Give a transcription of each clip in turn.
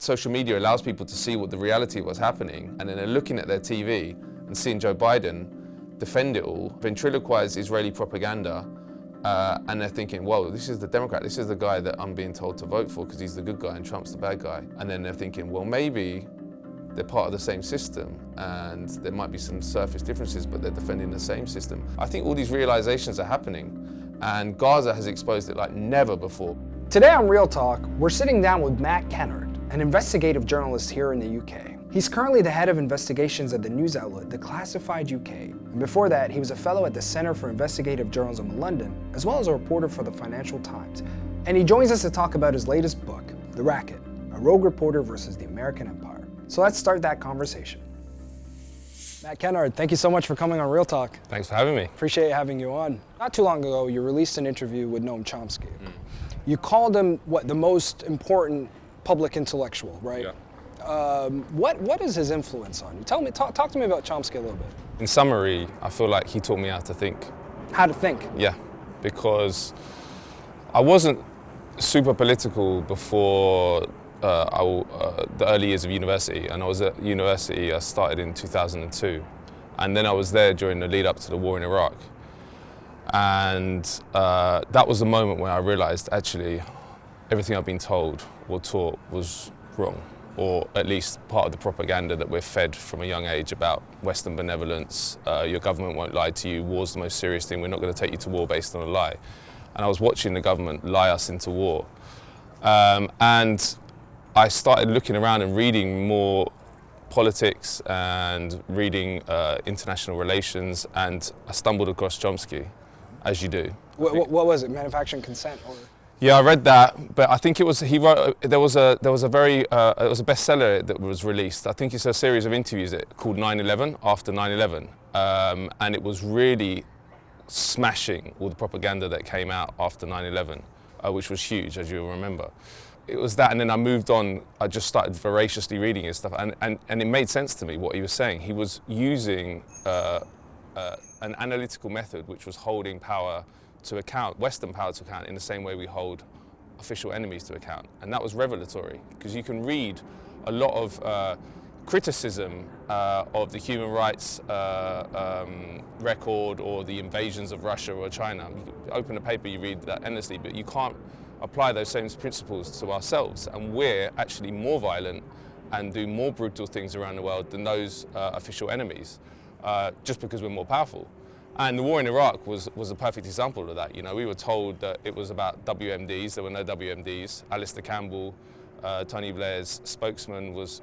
social media allows people to see what the reality of what's happening, and then they're looking at their TV and seeing Joe Biden defend it all, ventriloquize Israeli propaganda, and they're thinking, whoa, this is the Democrat, this is the guy that I'm being told to vote for because he's the good guy and Trump's the bad guy. And then they're thinking, well, maybe they're part of the same system and there might be some surface differences, but they're defending the same system. I think all these realizations are happening, and Gaza has exposed it like never before. Today on Real Talk, we're sitting down with Matt Kennard, an investigative journalist here in the UK. He's currently the head of investigations at the news outlet, The Classified UK. And before that, he was a fellow at the Centre for Investigative Journalism in London, as well as a reporter for the Financial Times. And he joins us to talk about his latest book, The Racket, a rogue reporter versus the American empire. So let's start that conversation. Matt Kennard, thank you so much for coming on Real Talk. Thanks for having me. Appreciate having you on. Not too long ago, you released an interview with Noam Chomsky. You called him, the most important public intellectual, right? Yeah. What is his influence on you? Talk to me about Chomsky a little bit. In summary, I feel like he taught me how to think. How to think? Yeah, because I wasn't super political before the early years of university, and I was at university, I started in 2002, and then I was there during the lead up to the war in Iraq. And that was the moment when I realized actually everything I've been told or taught was wrong, or at least part of the propaganda that we're fed from a young age about Western benevolence, your government won't lie to you, war's the most serious thing, we're not going to take you to war based on a lie. And I was watching the government lie us into war. And I started looking around and reading more politics and reading international relations, and I stumbled across Chomsky, as you do. What was it? Manufacturing Consent? Or? Yeah, I read that, but I think it was he wrote. There was a bestseller that was released. I think it's a series of interviews called 9/11, after 9/11, and it was really smashing all the propaganda that came out after 9/11, which was huge, as you'll remember. It was that, and then I moved on. I just started voraciously reading his stuff, and it made sense to me what he was saying. He was using an analytical method which was holding power to account, Western power to account, in the same way we hold official enemies to account. And that was revelatory, because you can read a lot of criticism of the human rights record or the invasions of Russia or China. You open a paper, you read that endlessly, but you can't apply those same principles to ourselves. And we're actually more violent and do more brutal things around the world than those official enemies, just because we're more powerful. And the war in Iraq was a perfect example of that. You know, we were told that it was about WMDs. There were no WMDs. Alistair Campbell, Tony Blair's spokesman, was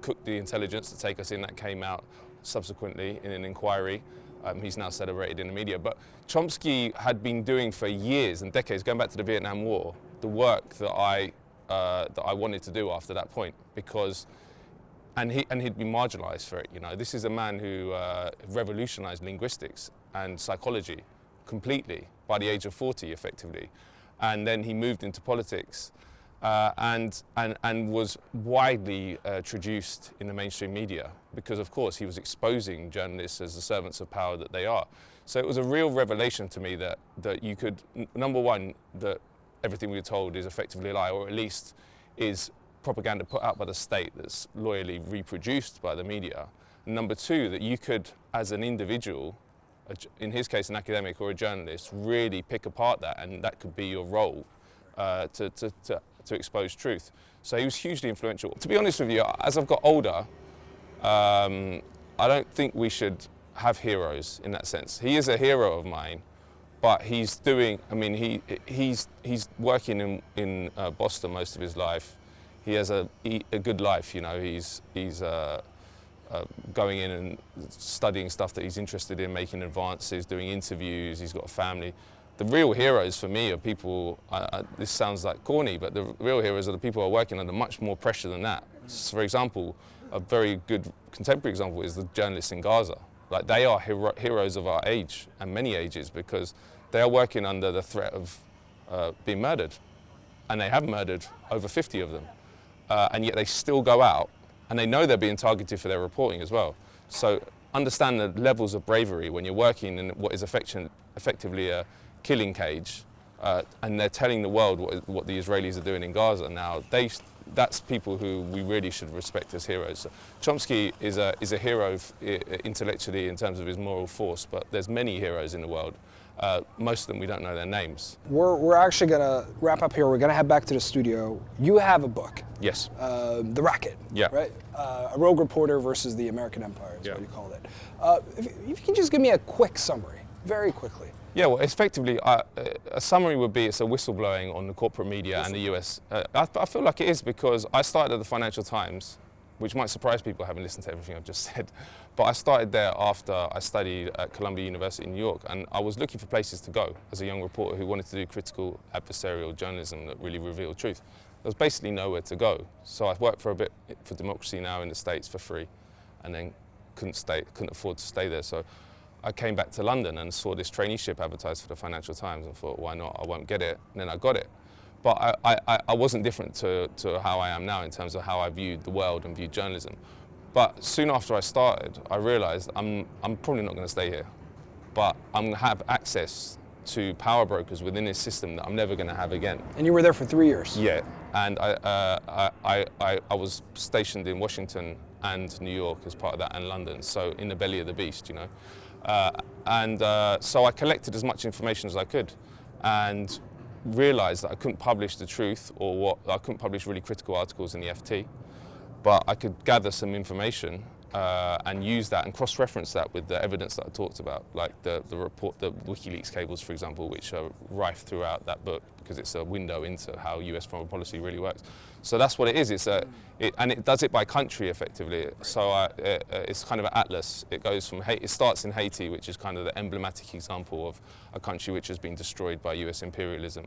cooked the intelligence to take us in. That came out subsequently in an inquiry. He's now celebrated in the media. But Chomsky had been doing for years and decades, going back to the Vietnam War, the work that I wanted to do after that point, because. And he'd been marginalized for it, you know. This is a man who revolutionized linguistics and psychology completely by the age of 40, effectively. And then he moved into politics and was widely traduced in the mainstream media because, of course, he was exposing journalists as the servants of power that they are. So it was a real revelation to me that you could, number one, that everything we were told is effectively a lie, or at least is propaganda put out by the state that's loyally reproduced by the media. And number two, that you could, as an individual, in his case an academic or a journalist, really pick apart that, and that could be your role to expose truth. So he was hugely influential. To be honest with you, as I've got older, I don't think we should have heroes in that sense. He is a hero of mine, but he's doing, I mean, he's working in Boston most of his life. He has a good life, you know. He's going in and studying stuff that he's interested in, making advances, doing interviews. He's got a family. The real heroes for me are people. This sounds like corny, but the real heroes are the people who are working under much more pressure than that. So for example, a very good contemporary example is the journalists in Gaza. Like, they are heroes of our age and many ages, because they are working under the threat of being murdered, and they have murdered over 50 of them. And yet they still go out, and they know they're being targeted for their reporting as well. So understand the levels of bravery when you're working in what is effectively a killing cage, and they're telling the world what the Israelis are doing in Gaza. Now, that's people who we really should respect as heroes. Chomsky is a hero intellectually in terms of his moral force, but there's many heroes in the world. Most of them we don't know their names. We're actually gonna wrap up here. We're gonna head back to the studio. You have a book. Yes. The Racket. Yeah. Right. A rogue reporter versus the American Empire is Yeah. what you called it. If you can just give me a quick summary, very quickly. Yeah, well, effectively, a summary would be it's a whistleblowing on the corporate media and the US. I feel like it is because I started at the Financial Times, which might surprise people having listened to everything I've just said. But I started there after I studied at Columbia University in New York, and I was looking for places to go as a young reporter who wanted to do critical adversarial journalism that really revealed truth. There was basically nowhere to go. So I worked for a bit for Democracy Now! In the States for free, and then couldn't afford to stay there. So I came back to London and saw this traineeship advertised for the Financial Times and thought, why not? I won't get it. And then I got it. But I wasn't different to how I am now in terms of how I viewed the world and viewed journalism. But soon after I started, I realized I'm probably not going to stay here. But I'm going to have access to power brokers within this system that I'm never going to have again. And you were there for 3 years. Yeah, and I was stationed in Washington and New York as part of that, and London, so in the belly of the beast, you know. So I collected as much information as I could, and realized that I couldn't publish the truth, or I couldn't publish really critical articles in the FT, but I could gather some information and use that and cross-reference that with the evidence that I talked about, like the WikiLeaks cables, for example, which are rife throughout that book because it's a window into how US foreign policy really works. So that's what it is. And it does it by country effectively. So it's kind of an atlas. It goes from it starts in Haiti, which is kind of the emblematic example of a country which has been destroyed by US imperialism.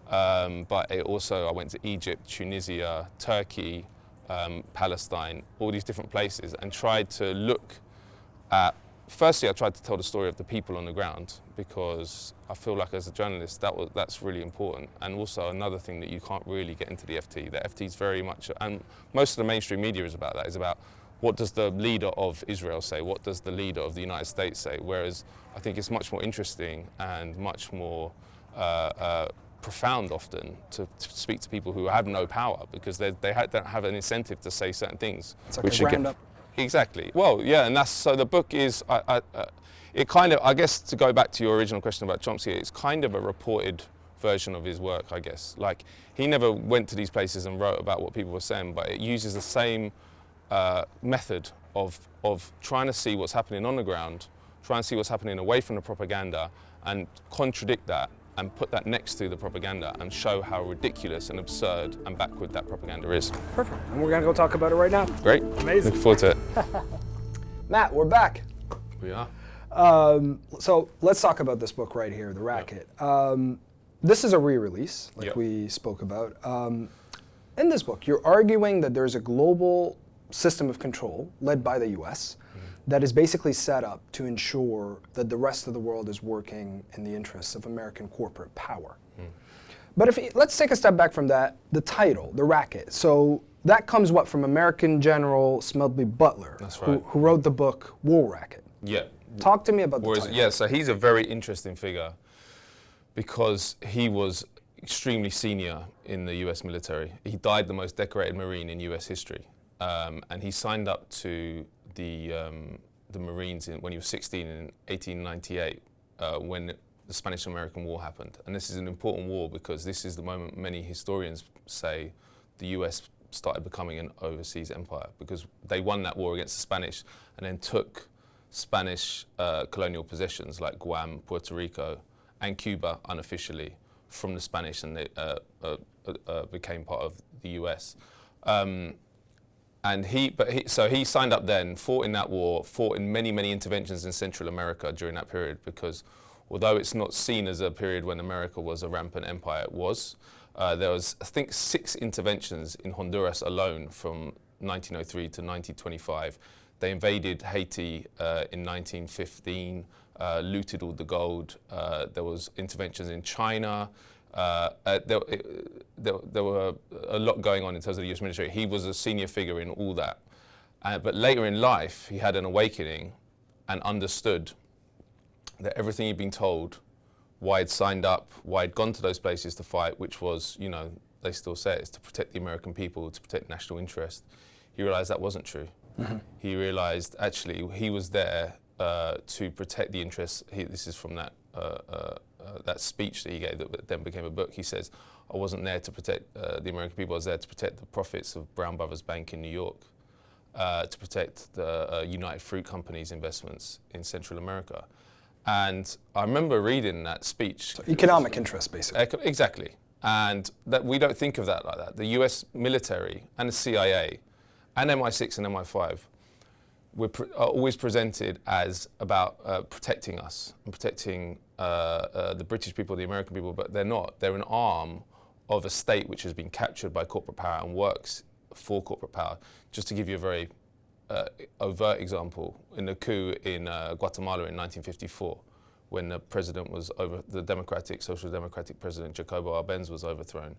But I went to Egypt, Tunisia, Turkey, Palestine, all these different places, and tried to look at. Firstly, I tried to tell the story of the people on the ground because I feel like as a journalist that's really important. And also another thing that you can't really get into the FT. The FT is very much, and most of the mainstream media is about that. Is about what does the leader of Israel say? What does the leader of the United States say? Whereas I think it's much more interesting and much more profound often to speak to people who have no power because they don't have an incentive to say certain things. It's like a roundup. Exactly. Well, yeah, and so the book is, it kind of, I guess to go back to your original question about Chomsky, it's kind of a reported version of his work, I guess. Like, he never went to these places and wrote about what people were saying, but it uses the same method of trying to see what's happening on the ground, trying to see what's happening away from the propaganda, and contradict that and put that next to the propaganda and show how ridiculous and absurd and backward that propaganda is. Perfect. And we're gonna go talk about it right now. Great. Amazing. Looking forward to it. Matt, we're back. We are. So let's talk about this book right here, The Racket. Yep. This is a re-release, like we spoke about. In this book, you're arguing that there's a global system of control led by the US that is basically set up to ensure that the rest of the world is working in the interests of American corporate power. But let's take a step back from that, the title, The Racket. So that comes from American General Smedley Butler, That's right. who wrote the book War Racket. Yeah. Talk to me about the title. Yeah, so he's a very interesting figure because he was extremely senior in the US military. He died the most decorated Marine in US history. And he signed up to the Marines when he was 16 in 1898 when the Spanish-American War happened. And this is an important war because this is the moment many historians say the US started becoming an overseas empire because they won that war against the Spanish and then took Spanish colonial possessions like Guam, Puerto Rico, and Cuba unofficially from the Spanish, and they became part of the US. So he signed up then, fought in that war, fought in many, many interventions in Central America during that period because although it's not seen as a period when America was a rampant empire, it was. There was, I think, 6 interventions in Honduras alone from 1903 to 1925. They invaded Haiti in 1915, looted all the gold. There was interventions in China. There were a lot going on in terms of the US military. He was a senior figure in all that. But later in life, he had an awakening and understood that everything he'd been told, why he'd signed up, why he'd gone to those places to fight, which was, they still say it's to protect the American people, to protect national interest. He realized that wasn't true. He realized actually he was there to protect the interests. This is from that speech that he gave that then became a book. He says, I wasn't there to protect the American people, I was there to protect the profits of Brown Brothers Bank in New York, to protect the United Fruit Company's investments in Central America. And I remember reading that speech. So economic interest, basically. Exactly. And that we don't think of that like that. The US military and the CIA and MI6 and MI5 are always presented as about protecting us and protecting the British people, the American people, but they're not. They're an arm of a state which has been captured by corporate power and works for corporate power. Just to give you a very overt example, in the coup in Guatemala in 1954, when the president was the Social Democratic president, Jacobo Arbenz, was overthrown.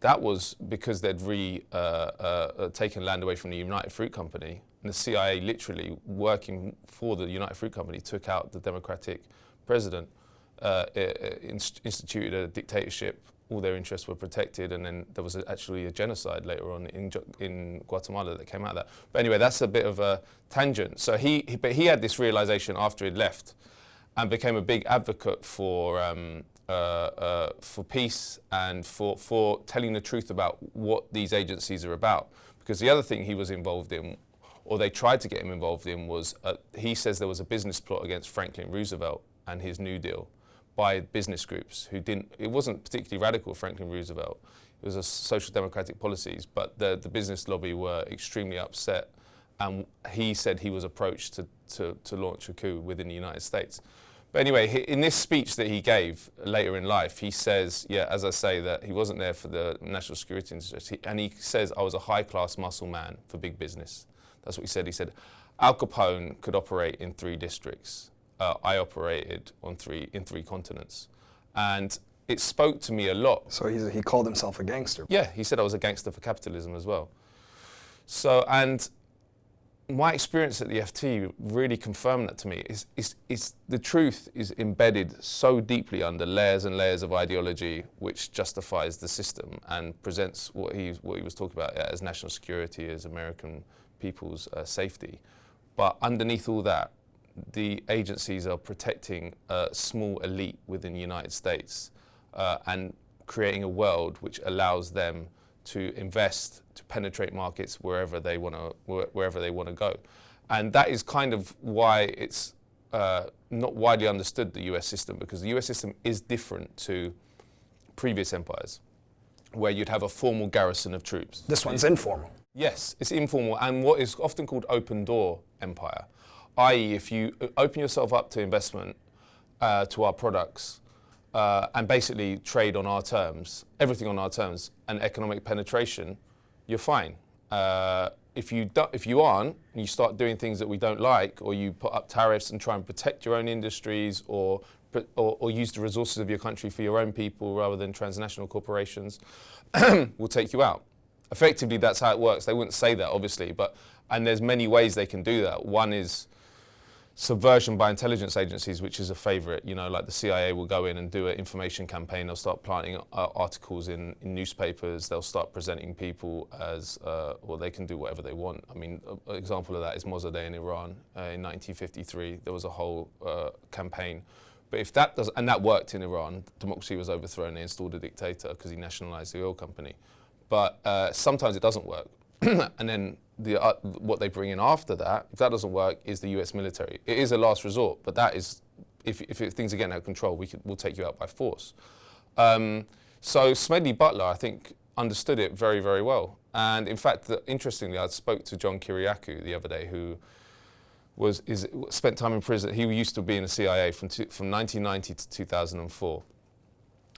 That was because they'd taken land away from the United Fruit Company, and the CIA, literally working for the United Fruit Company, took out the Democratic president, instituted a dictatorship. All their interests were protected, and then there was actually a genocide later on in Guatemala that came out of that. But anyway, that's a bit of a tangent. So he had this realization after he'd left, and became a big advocate for peace and for telling the truth about what these agencies are about. Because the other thing he was involved in, or they tried to get him involved in, was he says there was a business plot against Franklin Roosevelt and his New Deal by business groups who didn't. It wasn't particularly radical, Franklin Roosevelt. It was a social democratic policies, but the business lobby were extremely upset, and he said he was approached to launch a coup within the United States. But anyway, in this speech that he gave later in life, he says, yeah, as I say, that he wasn't there for the national security interest. And he says, I was a high-class muscle man for big business. That's what he said. He said, Al Capone could operate in 3 districts. I operated in three continents. And it spoke to me a lot. So he called himself a gangster. Yeah, he said I was a gangster for capitalism as well. So, and my experience at the FT really confirmed that to me. Is the truth is embedded so deeply under layers and layers of ideology, which justifies the system and presents what he was talking about as national security, as American people's safety. But underneath all that, the agencies are protecting a small elite within the United States and creating a world which allows them to invest, to penetrate markets wherever they want to go. And that is kind of why it's not widely understood, the US system, because the US system is different to previous empires, where you'd have a formal garrison of troops. This one's informal. Yes, it's informal, and what is often called open door empire, i.e. if you open yourself up to investment, to our products, and basically trade on our terms, everything on our terms, and economic penetration, you're fine. If you aren't, and you start doing things that we don't like, or you put up tariffs and try and protect your own industries, or use the resources of your country for your own people rather than transnational corporations, we'll take you out. Effectively, that's how it works. They wouldn't say that, obviously, and there's many ways they can do that. One is subversion by intelligence agencies, which is a favorite. You know, like the CIA will go in and do an information campaign. They'll start planting articles in newspapers. They'll start presenting people as, well, they can do whatever they want. I mean, an example of that is Mossadegh in Iran in 1953. There was a whole campaign. But if that does, and that worked in Iran, democracy was overthrown. They installed a dictator because he nationalized the oil company. But sometimes it doesn't work. And then what they bring in after that, if that doesn't work, is the US military. It is a last resort, but that is, if things are getting out of control, we'll take you out by force. So Smedley Butler, I think, understood it very, very well. And in fact, interestingly, I spoke to John Kiriakou the other day, who spent time in prison. He used to be in the CIA from 1990 to 2004.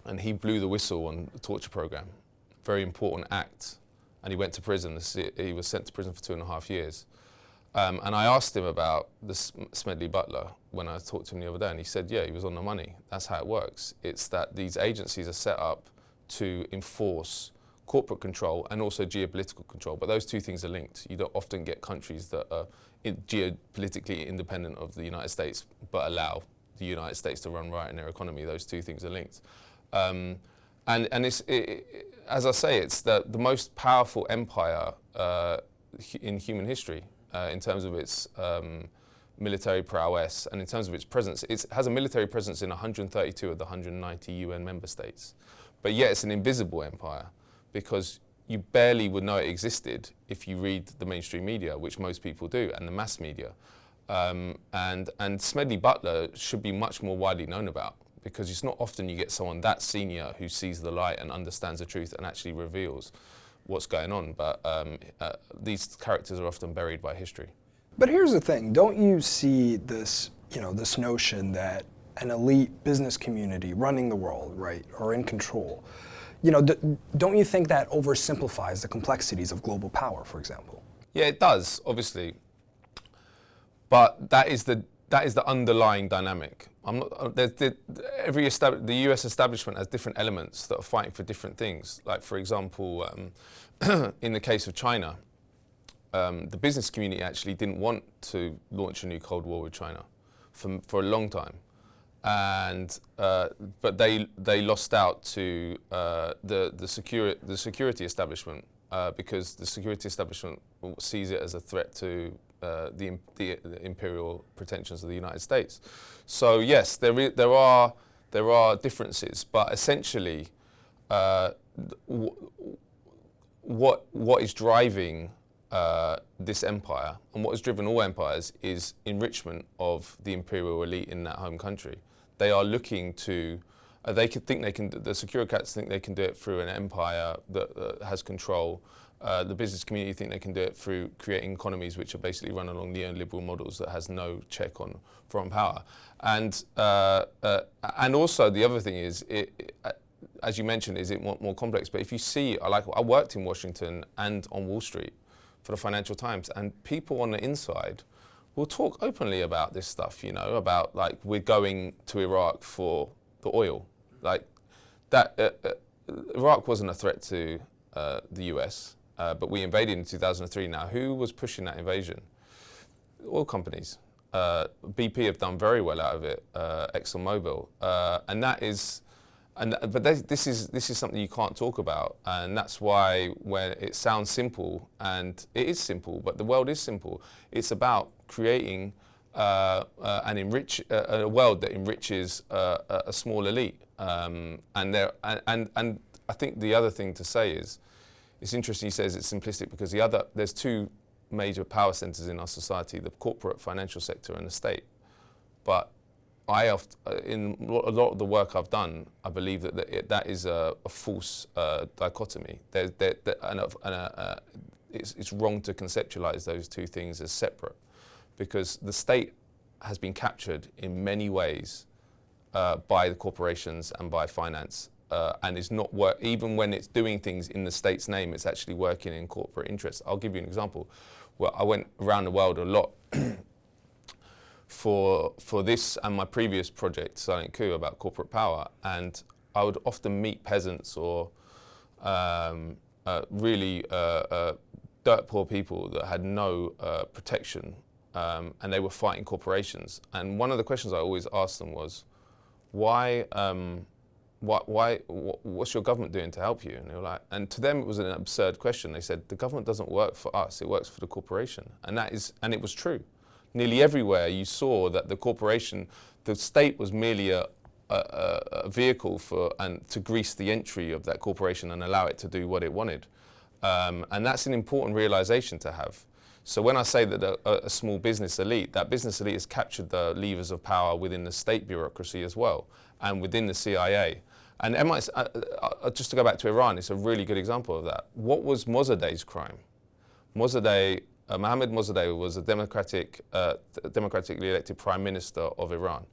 And he blew the whistle on the torture program. Very important act. And he went to prison. He was sent to prison for 2.5 years. And I asked him about this Smedley Butler when I talked to him the other day, and he said, yeah, he was on the money. That's how it works. It's that these agencies are set up to enforce corporate control and also geopolitical control. But those two things are linked. You don't often get countries that are geopolitically independent of the United States, but allow the United States to run riot in their economy. Those two things are linked. And as I say, it's the most powerful empire in human history in terms of its military prowess and in terms of its presence. It has a military presence in 132 of the 190 UN member states. But yet it's an invisible empire because you barely would know it existed if you read the mainstream media, which most people do, and the mass media. And Smedley Butler should be much more widely known about, because it's not often you get someone that senior who sees the light and understands the truth and actually reveals what's going on. But these characters are often buried by history. But here's the thing, don't you see this, this notion that an elite business community running the world, right, or in control, don't you think that oversimplifies the complexities of global power, for example? Yeah, it does, obviously. But that is the underlying dynamic. The US establishment has different elements that are fighting for different things. Like, for example, in the case of China, the business community actually didn't want to launch a new Cold War with China for a long time. And but they lost out to the security establishment because the security establishment sees it as a threat to the imperial pretensions of the United States. So yes, there are differences, but essentially, what is driving this empire and what has driven all empires is enrichment of the imperial elite in that home country. They are looking to, the securocrats think they can do it through an empire that has control. The business community think they can do it through creating economies which are basically run along neoliberal models that has no check on foreign power. And also the other thing is, as you mentioned, is it more complex? But if you see, I worked in Washington and on Wall Street for the Financial Times, and people on the inside will talk openly about this stuff, about like we're going to Iraq for the oil. Like that, Iraq wasn't a threat to the US, but we invaded in 2003. Now, who was pushing that invasion? Oil companies. BP have done very well out of it, ExxonMobil, and that is, but this is something you can't talk about, and that's why when it sounds simple, and it is simple, but the world is simple. It's about creating a world that enriches a small elite, and I think the other thing to say is, it's interesting he says it's simplistic because there's two major power centers in our society: the corporate financial sector and the state. But in a lot of the work I've done, I believe that is a false dichotomy. It's wrong to conceptualize those two things as separate, because the state has been captured in many ways by the corporations and by finance, and is not even when it's doing things in the state's name, it's actually working in corporate interests. I'll give you an example. Well, I went around the world a lot for this and my previous project, Silent Coup, about corporate power, and I would often meet peasants or really dirt poor people that had no protection, and they were fighting corporations. And one of the questions I always asked them was, what's your government doing to help you? And they were like, and to them it was an absurd question. They said, the government doesn't work for us, it works for the corporation. And it was true. Nearly everywhere you saw that the state was merely a vehicle to grease the entry of that corporation and allow it to do what it wanted. And that's an important realization to have. So when I say that a small business elite, that business elite has captured the levers of power within the state bureaucracy as well, and within the CIA. And just to go back to Iran, it's a really good example of that. What was Mossadegh's crime? Mohammad Mossadegh was a democratically elected prime minister of Iran.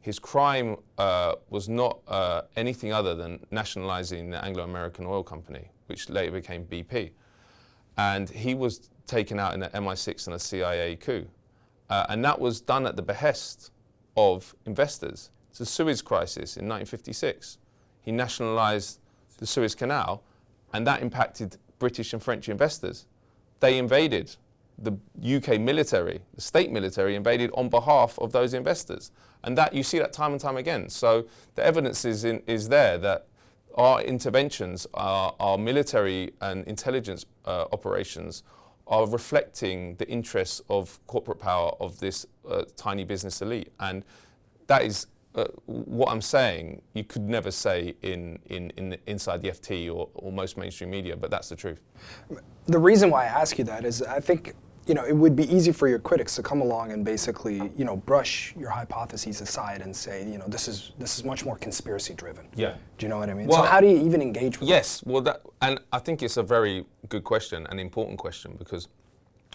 His crime was not anything other than nationalizing the Anglo-American oil company, which later became BP. And he was taken out in an MI6 and a CIA coup. And that was done at the behest of investors. It's the Suez Crisis in 1956. He nationalized the Suez Canal, and that impacted British and French investors. They invaded. The UK military, the state military, invaded on behalf of those investors. And that you see that time and time again. So the evidence is there that our interventions, our military and intelligence operations are reflecting the interests of corporate power of this tiny business elite. And that is what I'm saying you could never say inside the FT or most mainstream media, but that's the truth. The reason why I ask you that is I think, it would be easy for your critics to come along and basically, brush your hypotheses aside and say, this is much more conspiracy driven. Yeah. Do you know what I mean? Well, so how do you even engage with Yes, well, and I think it's a very good question, an important question, because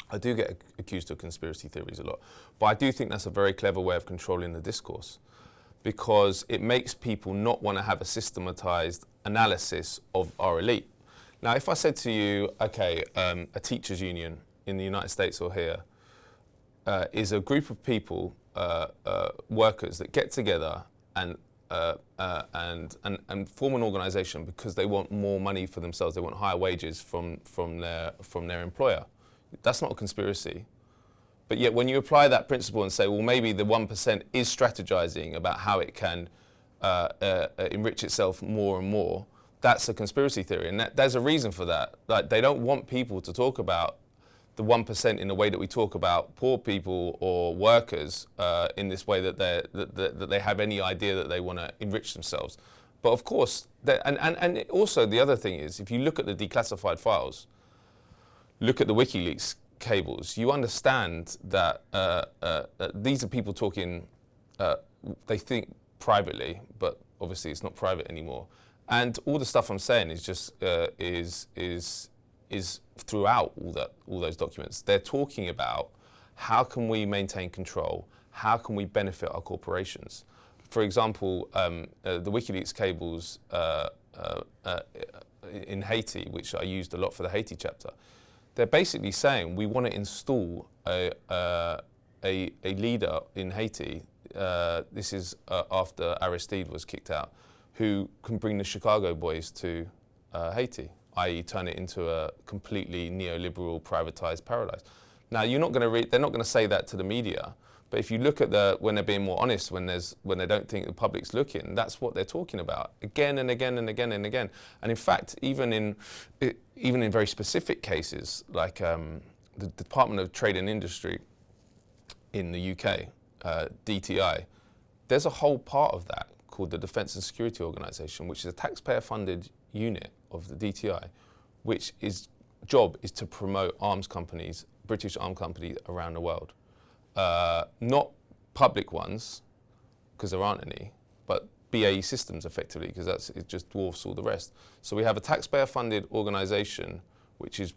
I do get accused of conspiracy theories a lot, but I do think that's a very clever way of controlling the discourse, because it makes people not want to have a systematized analysis of our elite. Now, if I said to you, okay, a teachers' union in the United States or here is a group of people, workers that get together and form an organization because they want more money for themselves, they want higher wages from their employer. That's not a conspiracy. But yet when you apply that principle and say, well, maybe the 1% is strategizing about how it can enrich itself more and more, that's a conspiracy theory. And there's a reason for that. Like, they don't want people to talk about the 1% in the way that we talk about poor people or workers in this way that they have any idea that they want to enrich themselves. But of course, and also the other thing is, if you look at the declassified files, look at the WikiLeaks cables, you understand that these are people talking, they think privately, but obviously it's not private anymore. And all the stuff I'm saying is just is throughout all those documents. They're talking about how can we maintain control, how can we benefit our corporations. For example, the WikiLeaks cables in Haiti, which I used a lot for the Haiti chapter, they're basically saying we want to install a leader in Haiti. This is after Aristide was kicked out, who can bring the Chicago boys to Haiti, i.e. turn it into a completely neoliberal, privatized paradise. Now, they're not going to say that to the media, but if you look at when they're being more honest, when they don't think the public's looking, that's what they're talking about again and again and again and again. And in fact, even in very specific cases, like the Department of Trade and Industry in the UK, DTI, there's a whole part of that called the Defence and Security Organisation, which is a taxpayer-funded unit of the DTI, which job is to promote arms companies, British arms companies around the world. Not public ones, because there aren't any, but BAE Systems effectively, because it just dwarfs all the rest. So we have a taxpayer-funded organisation which is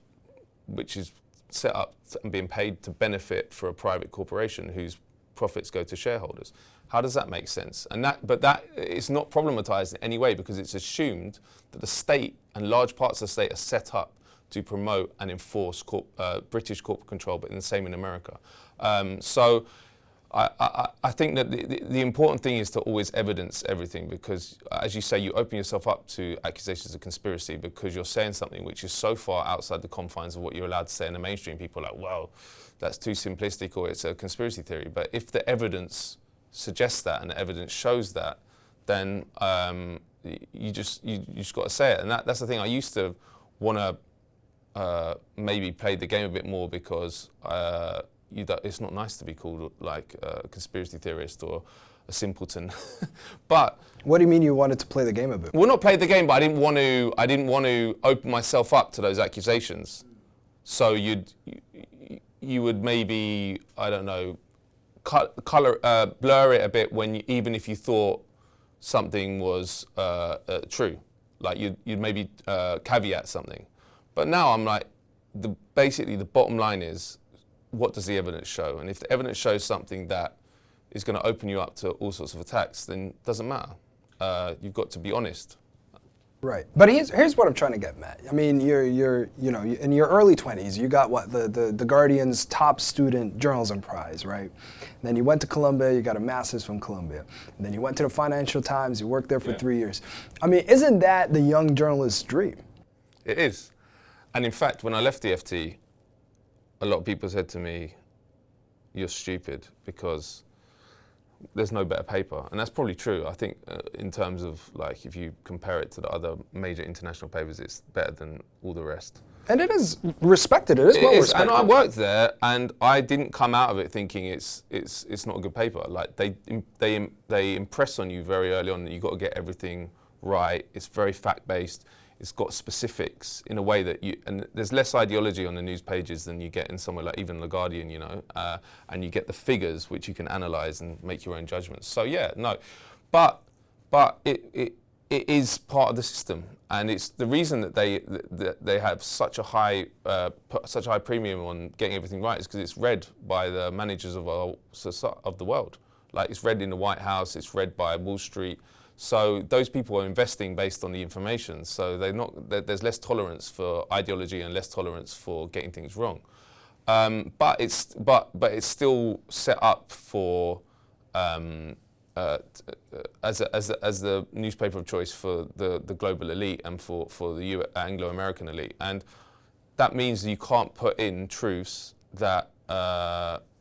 set up and being paid to benefit for a private corporation whose profits go to shareholders. How does that make sense? But that is not problematized in any way, because it's assumed that the state and large parts of the state are set up to promote and enforce British corporate control, but the same in America. So I think that the important thing is to always evidence everything, because as you say, you open yourself up to accusations of conspiracy because you're saying something which is so far outside the confines of what you're allowed to say in the mainstream. People are like, well, that's too simplistic, or it's a conspiracy theory. But if the evidence suggests that and the evidence shows that, then you just got to say it. And that's the thing. I used to want to maybe play the game a bit more, because it's not nice to be called like a conspiracy theorist or a simpleton. But what do you mean you wanted to play the game a bit? Well, not play the game, but I didn't want to open myself up to those accusations. So you would maybe, I don't know, blur it a bit even if you thought something was true. Like you'd maybe caveat something. But now I'm like, basically the bottom line is, what does the evidence show? And if the evidence shows something that is going to open you up to all sorts of attacks, then it doesn't matter. You've got to be honest. Right, but here's what I'm trying to get, Matt. I mean, you're in your early 20s. You got the Guardian's top student journalism prize, right? And then you went to Columbia. You got a master's from Columbia. And then you went to the Financial Times. You worked there for 3 years. I mean, isn't that the young journalist's dream? It is, and in fact, when I left the FT, a lot of people said to me, "You're stupid," because there's no better paper. And that's probably true. I think in terms of like, if you compare it to the other major international papers, it's better than all the rest. And it is respected. It is well respected. And I worked there, and I didn't come out of it thinking it's not a good paper. Like they impress on you very early on that you've got to get everything right. It's very fact-based. It's got specifics in a way that and there's less ideology on the news pages than you get in somewhere like even The Guardian, you know, and you get the figures which you can analyse and make your own judgments. So yeah, no, but it is part of the system, and it's the reason that they have such a high premium on getting everything right is because it's read by the managers of the world. Like, it's read in the White House, it's read by Wall Street. So those people are investing based on the information. So there's less tolerance for ideology and less tolerance for getting things wrong. But it's still set up for as the newspaper of choice for the global elite and for the Anglo-American elite. And that means you can't put in truths that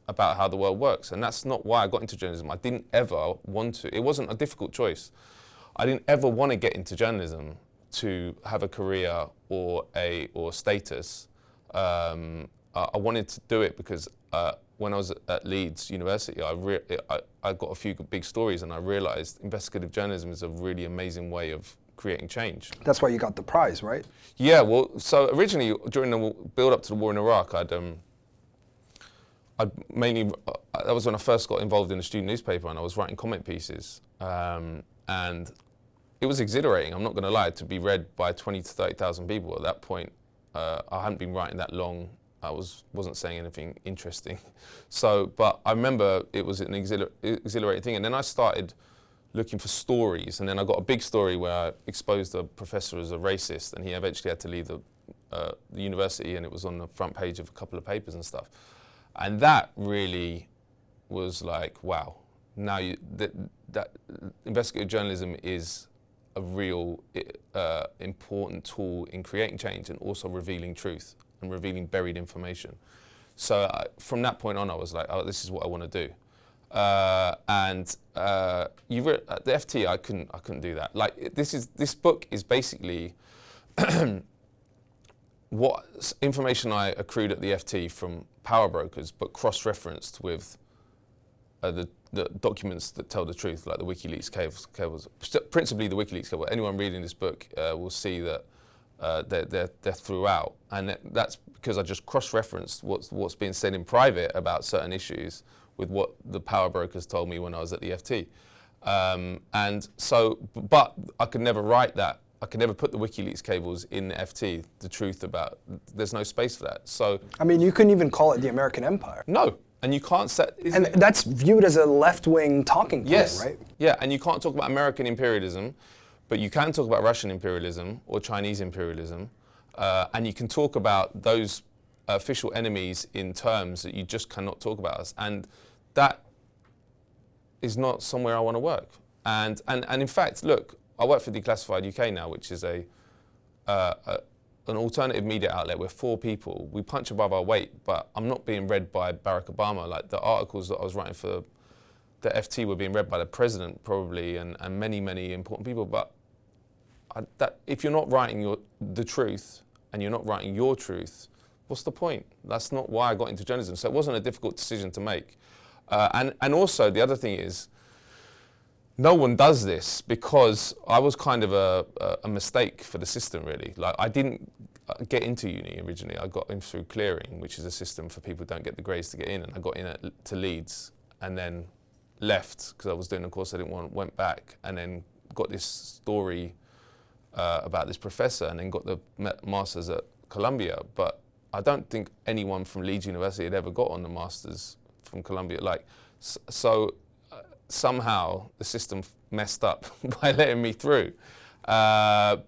about how the world works. And that's not why I got into journalism. I didn't ever want to. It wasn't a difficult choice. I didn't ever want to get into journalism to have a career or status. I wanted to do it because when I was at Leeds University, I got a few big stories, and I realised investigative journalism is a really amazing way of creating change. That's why you got the prize, right? Yeah, well, so originally during the build-up to the war in Iraq, that was when I first got involved in the student newspaper, and I was writing comment pieces, and it was exhilarating. I'm not going to lie, to be read by 20 to 30,000 people at that point. I hadn't been writing that long. I wasn't saying anything interesting. So, but I remember it was an exhilarating thing, and then I started looking for stories, and then I got a big story where I exposed a professor as a racist, and he eventually had to leave the university, and it was on the front page of a couple of papers and stuff. And that really was like, wow, now that investigative journalism is a real important tool in creating change and also revealing truth and revealing buried information. So from that point on, I was like, oh, this is what I want to do. At the FT, I couldn't do that. Like, this book is basically what information I accrued at the FT from power brokers, but cross-referenced with the documents that tell the truth, like the WikiLeaks cables. Principally the WikiLeaks cable. Anyone reading this book will see that they're throughout, and that's because I just cross-referenced what's being said in private about certain issues with what the power brokers told me when I was at the FT. And so, but I could never write that. I could never put the WikiLeaks cables in the FT, the truth about, there's no space for that. So, I mean, you couldn't even call it the American Empire. No, and you can't set... And that's viewed as a left-wing talking point, yes, right? Yeah, and you can't talk about American imperialism, but you can talk about Russian imperialism or Chinese imperialism, and you can talk about those official enemies in terms that you just cannot talk about us. And that is not somewhere I want to work. And in fact, look, I work for Declassified UK now, which is an alternative media outlet. We're 4 people. We punch above our weight, but I'm not being read by Barack Obama. Like, the articles that I was writing for the FT were being read by the president, probably, and many, many important people. But if you're not writing the truth and you're not writing your truth, what's the point? That's not why I got into journalism. So it wasn't a difficult decision to make. And also, the other thing is, no one does this because I was kind of a mistake for the system, really. Like, I didn't get into uni originally. I got in through clearing, which is a system for people who don't get the grades to get in. And I got in to Leeds and then left because I was doing a course I didn't want, went back, and then got this story about this professor, and then got the master's at Columbia. But I don't think anyone from Leeds University had ever got on the master's from Columbia. Like, so somehow the system messed up by letting me through. So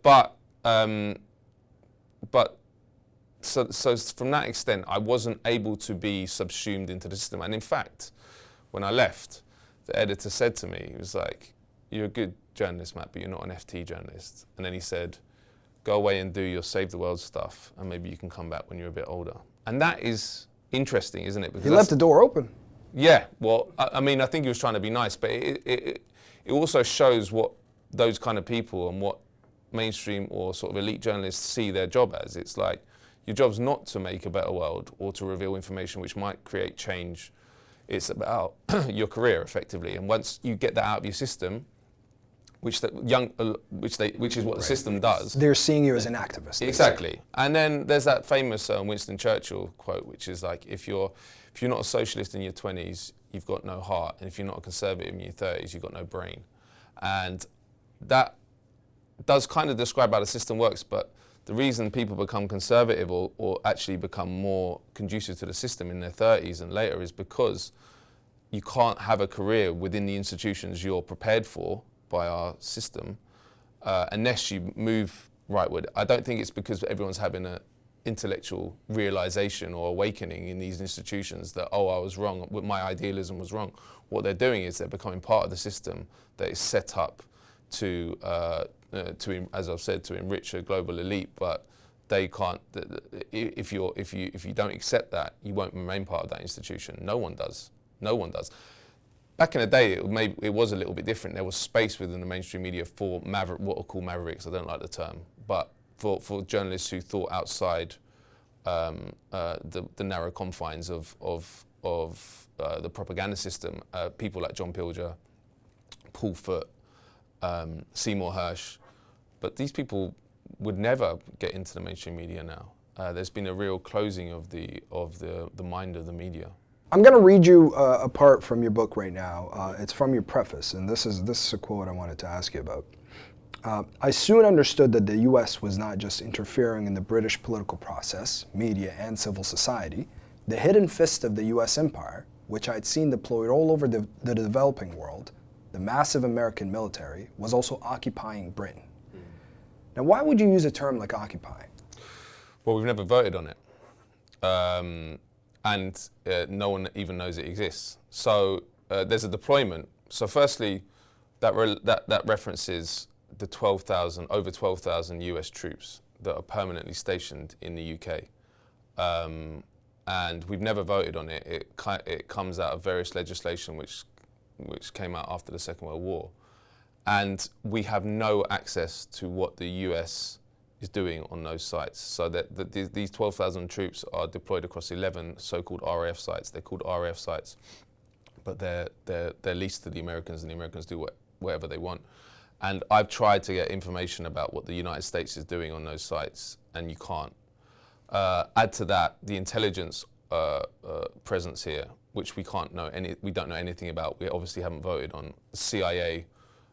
from that extent, I wasn't able to be subsumed into the system. And in fact, when I left, the editor said to me, he was like, "You're a good journalist, Matt, but you're not an FT journalist." And then he said, "Go away and do your Save the World stuff, and maybe you can come back when you're a bit older." And that is interesting, isn't it? Because he left the door open. Yeah, well, I mean, I think he was trying to be nice, but it also shows what those kind of people and what mainstream or sort of elite journalists see their job as. It's like, your job's not to make a better world or to reveal information which might create change. It's about your career, effectively. And once you get that out of your system, which is what the system does. They're seeing you as an activist. Exactly. And then there's that famous Winston Churchill quote, which is like, if you're not a socialist in your 20s, you've got no heart. And if you're not a conservative in your 30s, you've got no brain. And that does kind of describe how the system works, but the reason people become conservative or actually become more conducive to the system in their 30s and later is because you can't have a career within the institutions you're prepared for by our system unless you move rightward. I don't think it's because everyone's having an intellectual realization or awakening in these institutions that, oh, I was wrong, my idealism was wrong. What they're doing is they're becoming part of the system that is set up to as I've said, to enrich a global elite, but they can't. If you don't accept that, you won't remain part of that institution. No one does. No one does. Back in the day, it was a little bit different. There was space within the mainstream media for what are called mavericks. I don't like the term, but for journalists who thought outside the narrow confines of the propaganda system. People like John Pilger, Paul Foot, Seymour Hersh, but these people would never get into the mainstream media now. There's been a real closing of the mind of the media. I'm going to read you a part from your book right now. It's from your preface, and this is a quote I wanted to ask you about. I soon understood that the U.S. was not just interfering in the British political process, media, and civil society. The hidden fist of the U.S. empire, which I'd seen deployed all over the developing world, the massive American military, was also occupying Britain. Now, why would you use a term like occupying? Well, we've never voted on it. And no one even knows it exists. So there's a deployment. So firstly, that references the over 12,000 US troops that are permanently stationed in the UK. And we've never voted on it. It comes out of various legislation which came out after the Second World War. And we have no access to what the US is doing on those sites. So that these 12,000 troops are deployed across 11 so-called RAF sites. They're called RAF sites, but they're leased to the Americans, and the Americans do whatever they want. And I've tried to get information about what the United States is doing on those sites, and you can't. Add to that the intelligence presence here, which we don't know anything about. We obviously haven't voted on. The CIA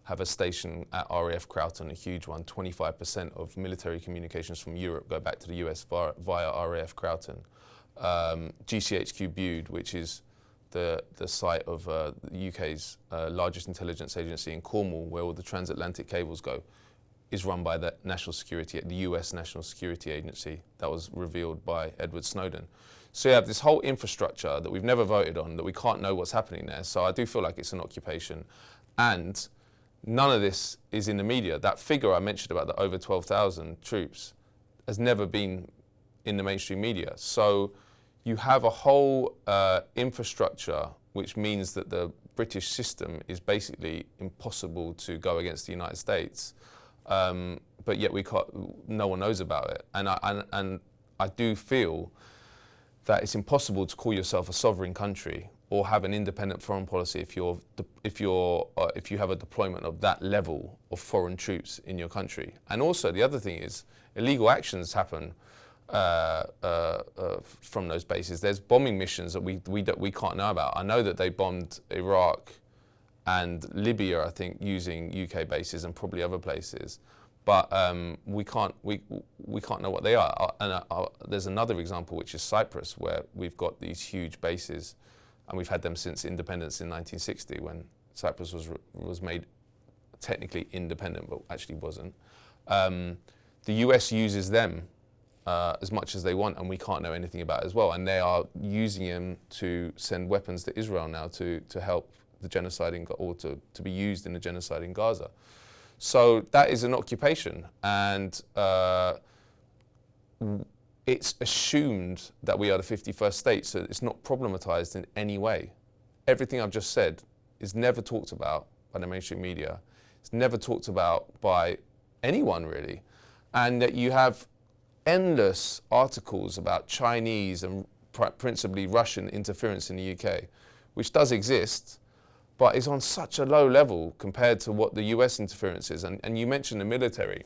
have a station at RAF Croughton, a huge one. 25% of military communications from Europe go back to the US via RAF Croughton. GCHQ Bude, which is the site of the UK's largest intelligence agency in Cornwall, where all the transatlantic cables go, is run by the US National Security Agency. That was revealed by Edward Snowden. So you have this whole infrastructure that we've never voted on, that we can't know what's happening there. So I do feel like it's an occupation. And none of this is in the media. That figure I mentioned about the over 12,000 troops has never been in the mainstream media. So you have a whole infrastructure which means that the British system is basically impossible to go against the United States, but yet no one knows about it. And I do feel that it's impossible to call yourself a sovereign country or have an independent foreign policy if you have a deployment of that level of foreign troops in your country. And also the other thing is illegal actions happen from those bases. There's bombing missions that we can't know about. I know that they bombed Iraq and Libya, I think, using UK bases and probably other places, but we can't know what they are. And there's another example, which is Cyprus, where we've got these huge bases, and we've had them since independence in 1960, when Cyprus was made technically independent, but actually wasn't. The US uses them as much as they want, and we can't know anything about it as well. And they are using them to send weapons to Israel now to help the genocide or to be used in the genocide in Gaza. So that is an occupation, and it's assumed that we are the 51st state, so it's not problematized in any way. everything I've just said is never talked about by the mainstream media. It's never talked about by anyone really. And that you have endless articles about Chinese and principally Russian interference in the UK, which does exist, but is on such a low level compared to what the US interference is. And you mentioned the military.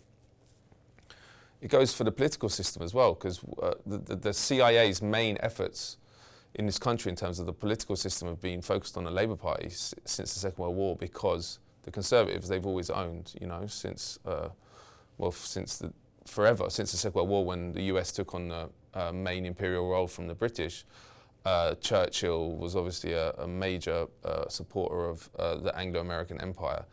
It goes for the political system as well, because the CIA's main efforts in this country in terms of the political system have been focused on the Labour Party since the Second World War, because the Conservatives they've always owned, you know, since forever, since the Second World War, when the US took on the main imperial role from the British. Churchill was obviously a major supporter of the Anglo-American Empire,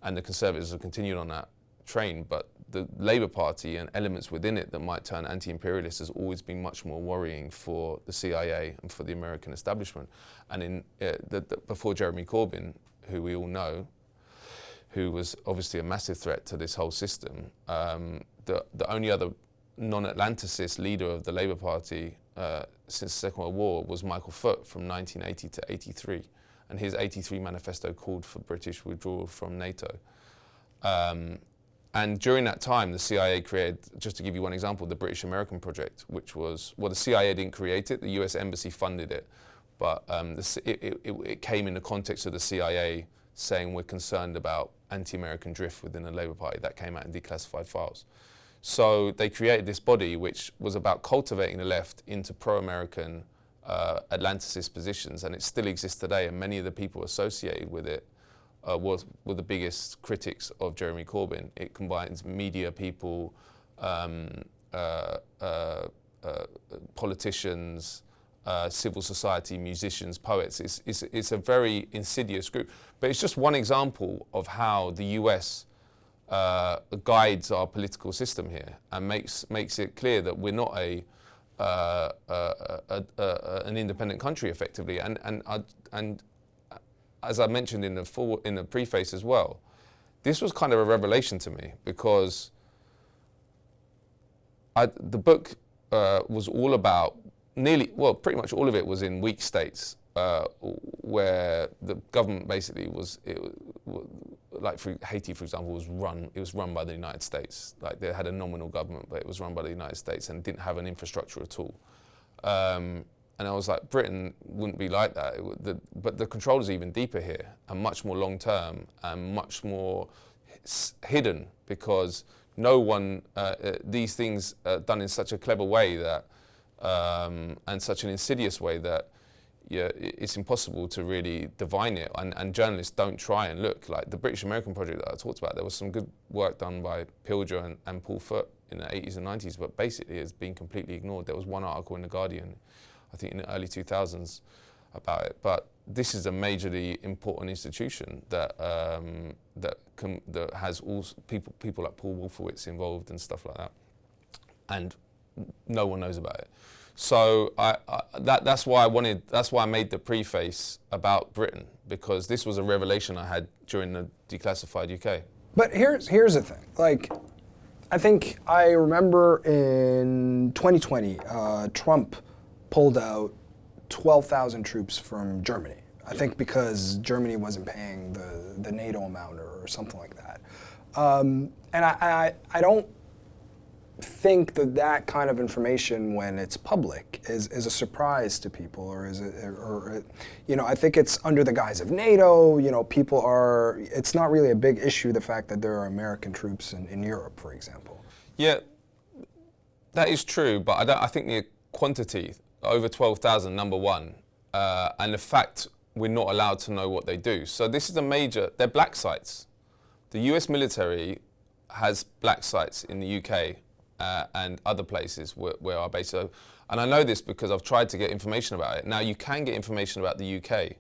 and the Conservatives have continued on that train, but the Labour Party and elements within it that might turn anti-imperialist has always been much more worrying for the CIA and for the American establishment. And before Jeremy Corbyn, who we all know, who was obviously a massive threat to this whole system, the only other non-Atlanticist leader of the Labour Party since the Second World War was Michael Foot from 1980 to 83. And his 83 manifesto called for British withdrawal from NATO. And during that time, the CIA created, just to give you one example, the British American Project, which was, well, the CIA didn't create it, the US Embassy funded it, but it came in the context of the CIA saying we're concerned about anti-American drift within the Labour Party. That came out in declassified files. So they created this body which was about cultivating the left into pro-American Atlanticist positions, and it still exists today, and many of the people associated with it were the biggest critics of Jeremy Corbyn. It combines media people, politicians, civil society, musicians, poets. It's a very insidious group. But it's just one example of how the US guides our political system here and makes it clear that we're not an independent country effectively. And as I mentioned in the preface as well, this was kind of a revelation to me, because the book was all about pretty much all of it was in weak states where the government basically like for Haiti, for example, it was run by the United States. Like, they had a nominal government, but it was run by the United States and didn't have an infrastructure at all. And I was like, Britain wouldn't be like that. But the control is even deeper here and much more long term and much more hidden, because no one, these things are done in such a clever way that, and such an insidious way that it's impossible to really divine it. And journalists don't try and look. Like the British American Project that I talked about, there was some good work done by Pilger and Paul Foot in the 80s and 90s, but basically it's been completely ignored. There was one article in The Guardian, I think in the early 2000s, about it. But this is a majorly important institution that has all people like Paul Wolfowitz involved and stuff like that, and no one knows about it. So that's why I made the preface about Britain, because this was a revelation I had during the declassified UK. But here's the thing. Like, I think I remember in 2020, Trump pulled out 12,000 troops from Germany. I think because Germany wasn't paying the NATO amount or something like that. And I don't think that kind of information, when it's public, is a surprise to people, or is it, or you know, I think it's under the guise of NATO. You know, it's not really a big issue, the fact that there are American troops in Europe, for example. Yeah, that is true, but I think the quantity, over 12,000, number one, and the fact we're not allowed to know what they do. So this is they're black sites. The US military has black sites in the UK and other places where our base. So, and I know this because I've tried to get information about it. Now, you can get information about the UK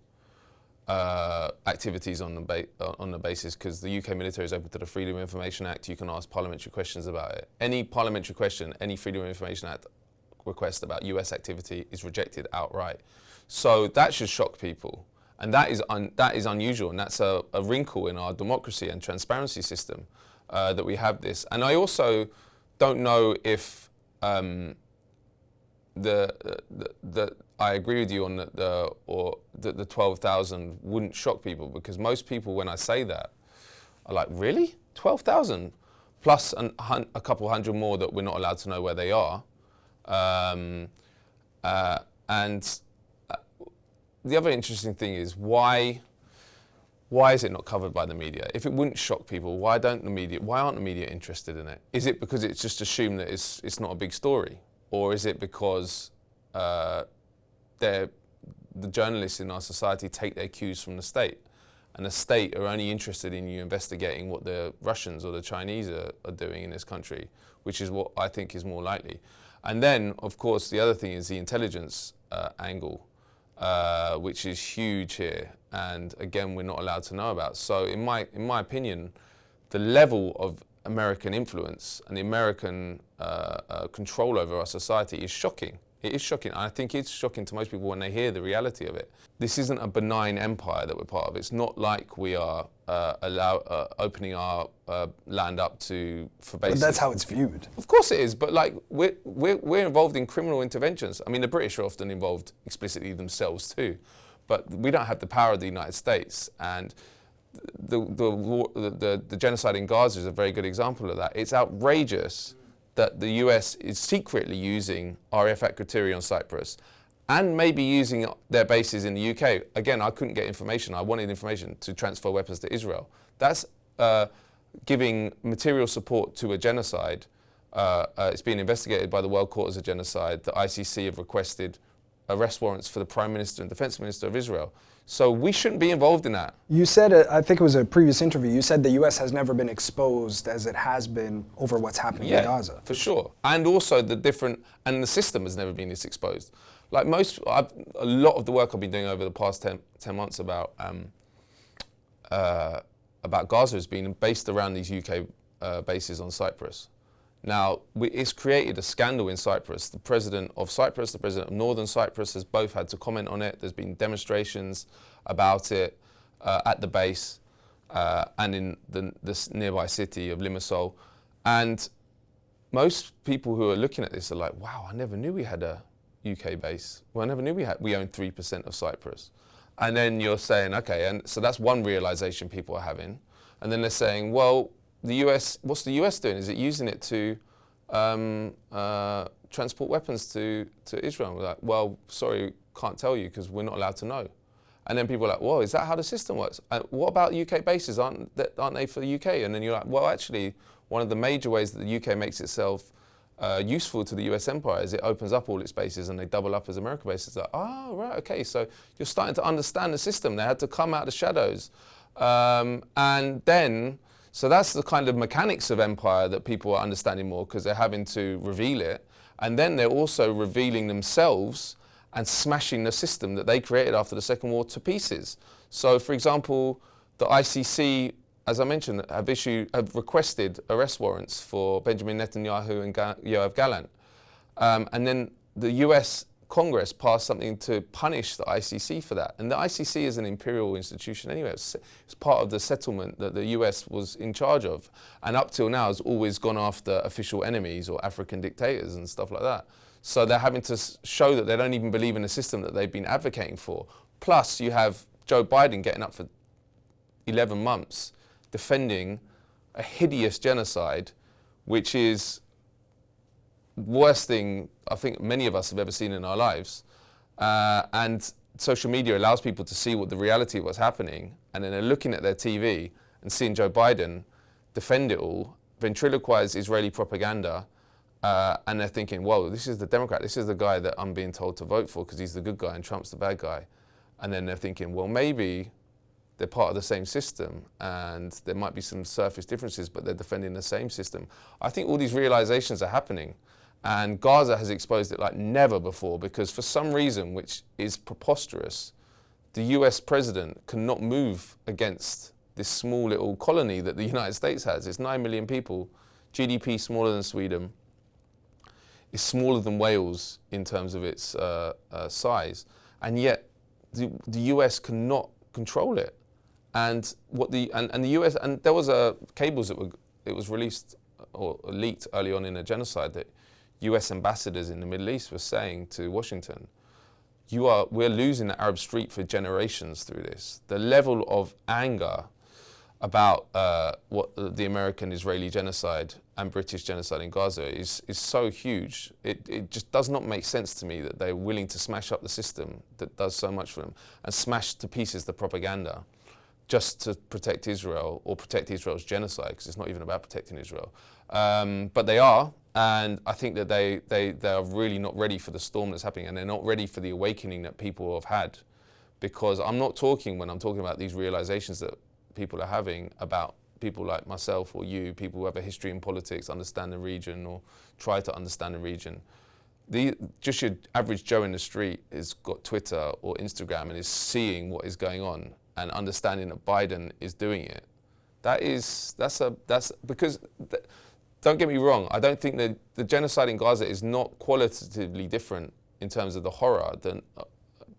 activities on the basis, because the UK military is open to the Freedom of Information Act. You can ask parliamentary questions about it. Any parliamentary question, any Freedom of Information Act request about US activity is rejected outright. So that should shock people. And that is unusual, and that's a wrinkle in our democracy and transparency system, that we have this. And I also don't know if I agree with you on the 12,000 wouldn't shock people, because most people, when I say that, are like, really? 12,000? Plus a couple hundred more that we're not allowed to know where they are. And the other interesting thing is, why is it not covered by the media? If it wouldn't shock people, why aren't the media interested in it? Is it because it's just assumed that it's not a big story? Or is it because the journalists in our society take their cues from the state, and the state are only interested in you investigating what the Russians or the Chinese are doing in this country, which is what I think is more likely. And then, of course, the other thing is the intelligence angle, which is huge here, and again, we're not allowed to know about. So in my opinion, the level of American influence and the American control over our society is shocking. It is shocking. I think it's shocking to most people when they hear the reality of it. This isn't a benign empire that we're part of. It's not like we are opening our land up for bases. But that's how it's viewed. Of course it is, but like we're involved in criminal interventions. I mean, the British are often involved explicitly themselves too, but we don't have the power of the United States. And the genocide in Gaza is a very good example of that. It's outrageous that the US is secretly using RAF criteria on Cyprus and maybe using their bases in the UK. Again, I couldn't get information. I wanted information to transfer weapons to Israel. That's giving material support to a genocide. It's being investigated by the World Court as a genocide. The ICC have requested arrest warrants for the Prime Minister and Defense Minister of Israel. So we shouldn't be involved in that. You said, I think it was a previous interview, you said the US has never been exposed as it has been over what's happening in Gaza. For sure. And also the system has never been this exposed. Like a lot of the work I've been doing over the past 10 months about Gaza has been based around these UK bases on Cyprus. Now, it's created a scandal in Cyprus. The president of Cyprus, the president of Northern Cyprus has both had to comment on it. There's been demonstrations about it at the base and in this nearby city of Limassol. And most people who are looking at this are like, wow, I never knew we had a UK base. Well, I never knew we owned 3% of Cyprus. And then you're saying, okay, and so that's one realization people are having. And then they're saying, well, the US, what's the US doing? Is it using it to transport weapons to Israel? We're like, well, sorry, can't tell you because we're not allowed to know. And then people are like, well, is that how the system works? What about UK bases? Aren't they for the UK? And then you're like, well, actually, one of the major ways that the UK makes itself useful to the US empire is it opens up all its bases and they double up as American bases. Like, oh, right, okay, so you're starting to understand the system. They had to come out of the shadows. And then, so that's the kind of mechanics of empire that people are understanding more because they're having to reveal it. And then they're also revealing themselves and smashing the system that they created after the Second War to pieces. So, for example, the ICC, as I mentioned, have requested arrest warrants for Benjamin Netanyahu and Yoav Gallant. And then the US Congress passed something to punish the ICC for that. And the ICC is an imperial institution anyway. It's part of the settlement that the US was in charge of. And up till now has always gone after official enemies or African dictators and stuff like that. So they're having to show that they don't even believe in the system that they've been advocating for. Plus you have Joe Biden getting up for 11 months defending a hideous genocide, which is worst thing I think many of us have ever seen in our lives. And social media allows people to see what the reality of what's happening, and then they're looking at their TV and seeing Joe Biden defend it all, ventriloquize Israeli propaganda, and they're thinking, whoa, this is the Democrat, this is the guy that I'm being told to vote for because he's the good guy and Trump's the bad guy. And then they're thinking, well, maybe they're part of the same system and there might be some surface differences, but they're defending the same system. I think all these realizations are happening. And Gaza has exposed it like never before because for some reason, which is preposterous, the US president cannot move against this small little colony that the United States has. It's 9 million people, GDP smaller than Sweden. It's smaller than Wales in terms of its size. And yet the US cannot control it. And the US, and there was cables that it was released or leaked early on in a genocide that US ambassadors in the Middle East were saying to Washington, we're losing the Arab street for generations through this. The level of anger about what the American-Israeli genocide and British genocide in Gaza is so huge. It just does not make sense to me that they're willing to smash up the system that does so much for them and smash to pieces the propaganda just to protect Israel or protect Israel's genocide, because it's not even about protecting Israel. But they are, and I think that they are really not ready for the storm that's happening, and they're not ready for the awakening that people have had. Because I'm not talking, when I'm talking about these realizations that people are having about people like myself or you, people who have a history in politics, understand the region or try to understand the region. Just your average Joe in the street has got Twitter or Instagram and is seeing what is going on and understanding that Biden is doing it. That's because, don't get me wrong, I don't think that the genocide in Gaza is not qualitatively different in terms of the horror than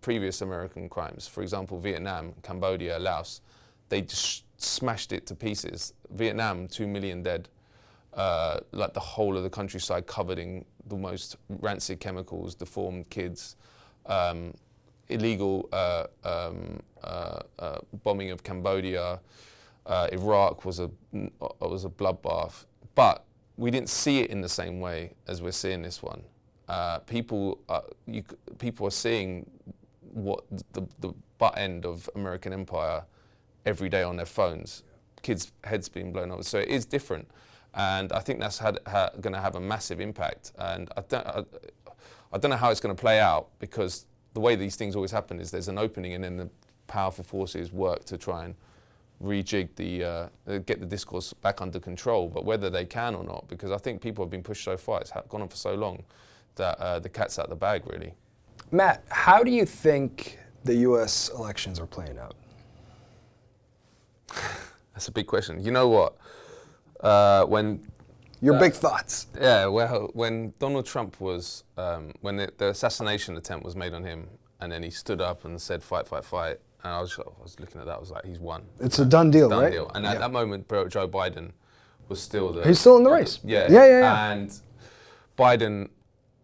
previous American crimes. For example, Vietnam, Cambodia, Laos, they just smashed it to pieces. Vietnam, 2 million dead, like the whole of the countryside covered in the most rancid chemicals, deformed kids, illegal bombing of Cambodia. Iraq was a bloodbath, but we didn't see it in the same way as we're seeing this one. People are seeing what the butt end of American empire every day on their phones. Kids' heads being blown off. So it is different, and I think that's going to have a massive impact. And I don't know how it's going to play out, because the way these things always happen is there's an opening, and then the powerful forces work to try and rejig get the discourse back under control. But whether they can or not, because I think people have been pushed so far, it's gone on for so long, that the cat's out of the bag, really. Matt, how do you think the U.S. elections are playing out? That's a big question. You know what? Your big thoughts. Yeah, well, when Donald Trump was, when the assassination attempt was made on him, and then he stood up and said, "Fight, fight, fight," and I was looking at that, I was like, he's won. It's a done deal, right? Deal. And at that moment, Joe Biden was still He's still in the race. Yeah. And Biden,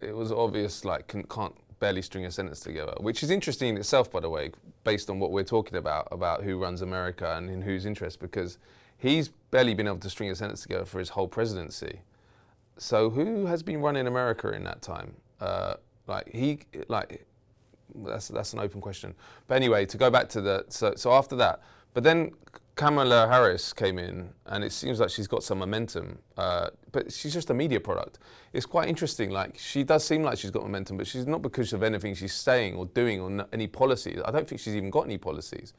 it was obvious, like, can't barely string a sentence together, which is interesting in itself, by the way, based on what we're talking about who runs America and in whose interest, because he's barely been able to string a sentence together for his whole presidency. So who has been running America in that time? That's an open question. But anyway, to go back to so after that, but then Kamala Harris came in, and it seems like she's got some momentum, but she's just a media product. It's quite interesting, like, she does seem like she's got momentum, but she's not because of anything she's saying or doing or any policies. I don't think she's even got any policies.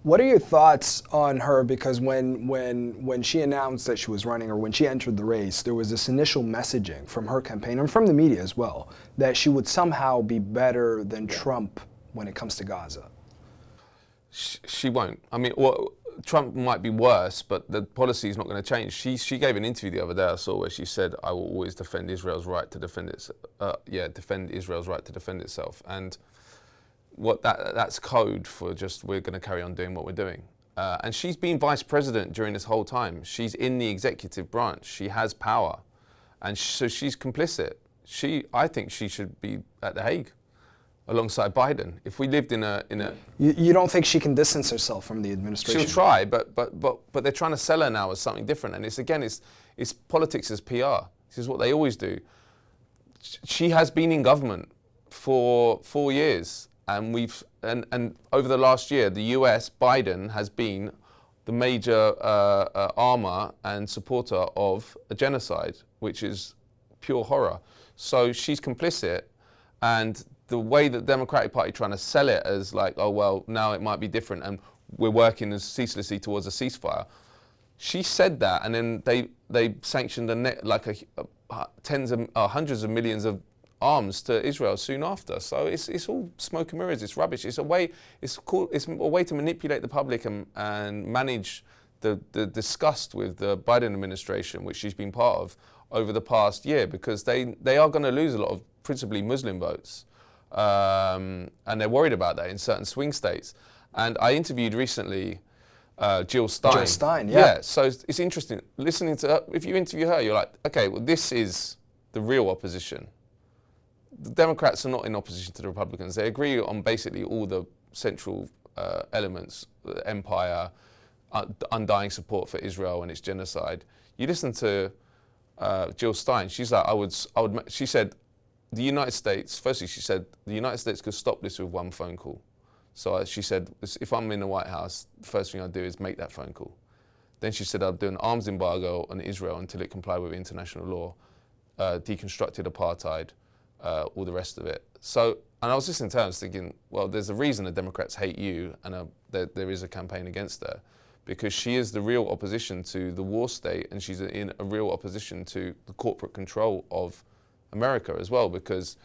What are your thoughts on her? Because when she announced that she was running, or when she entered the race, there was this initial messaging from her campaign and from the media as well, that she would somehow be better than Trump when it comes to Gaza. She won't. I mean, Trump might be worse, but the policy is not going to change. She gave an interview the other day I saw where she said, "I will always defend Israel's right to defend defend Israel's right to defend itself." And that's code for just, we're going to carry on doing what we're doing. And she's been vice president during this whole time. She's in the executive branch. She has power, and so she's complicit. I think she should be at The Hague alongside Biden. If we lived in a You don't think she can distance herself from the administration? She'll try, but they're trying to sell her now as something different. And it's politics as PR. This is what they always do. She has been in government for 4 years, and over the last year, the US, Biden, has been the major armor and supporter of a genocide, which is pure horror. So she's complicit, and the way that the Democratic Party trying to sell it as like, oh, well, now it might be different and we're working as ceaselessly towards a ceasefire. She said that, and then they sanctioned hundreds of millions of arms to Israel soon after. So it's all smoke and mirrors. It's rubbish. It's a way to manipulate the public and manage the disgust with the Biden administration, which she's been part of over the past year, because they are going to lose a lot of principally Muslim votes. And they're worried about that in certain swing states. And I interviewed recently Jill Stein. Jill Stein, yeah. Yeah, so it's interesting. Listening to her, if you interview her, you're like, okay, well, this is the real opposition. The Democrats are not in opposition to the Republicans. They agree on basically all the central elements: the empire, undying support for Israel and its genocide. You listen to Jill Stein. She's like, she said, the United States. Firstly, she said the United States could stop this with one phone call. So she said, if I'm in the White House, the first thing I'd do is make that phone call. Then she said, I'd do an arms embargo on Israel until it complied with international law, deconstructed apartheid, all the rest of it. So, and I was listening to her, I was thinking, well, there's a reason the Democrats hate you, and there is a campaign against her, because she is the real opposition to the war state, and she's in a real opposition to the corporate control of America as well, because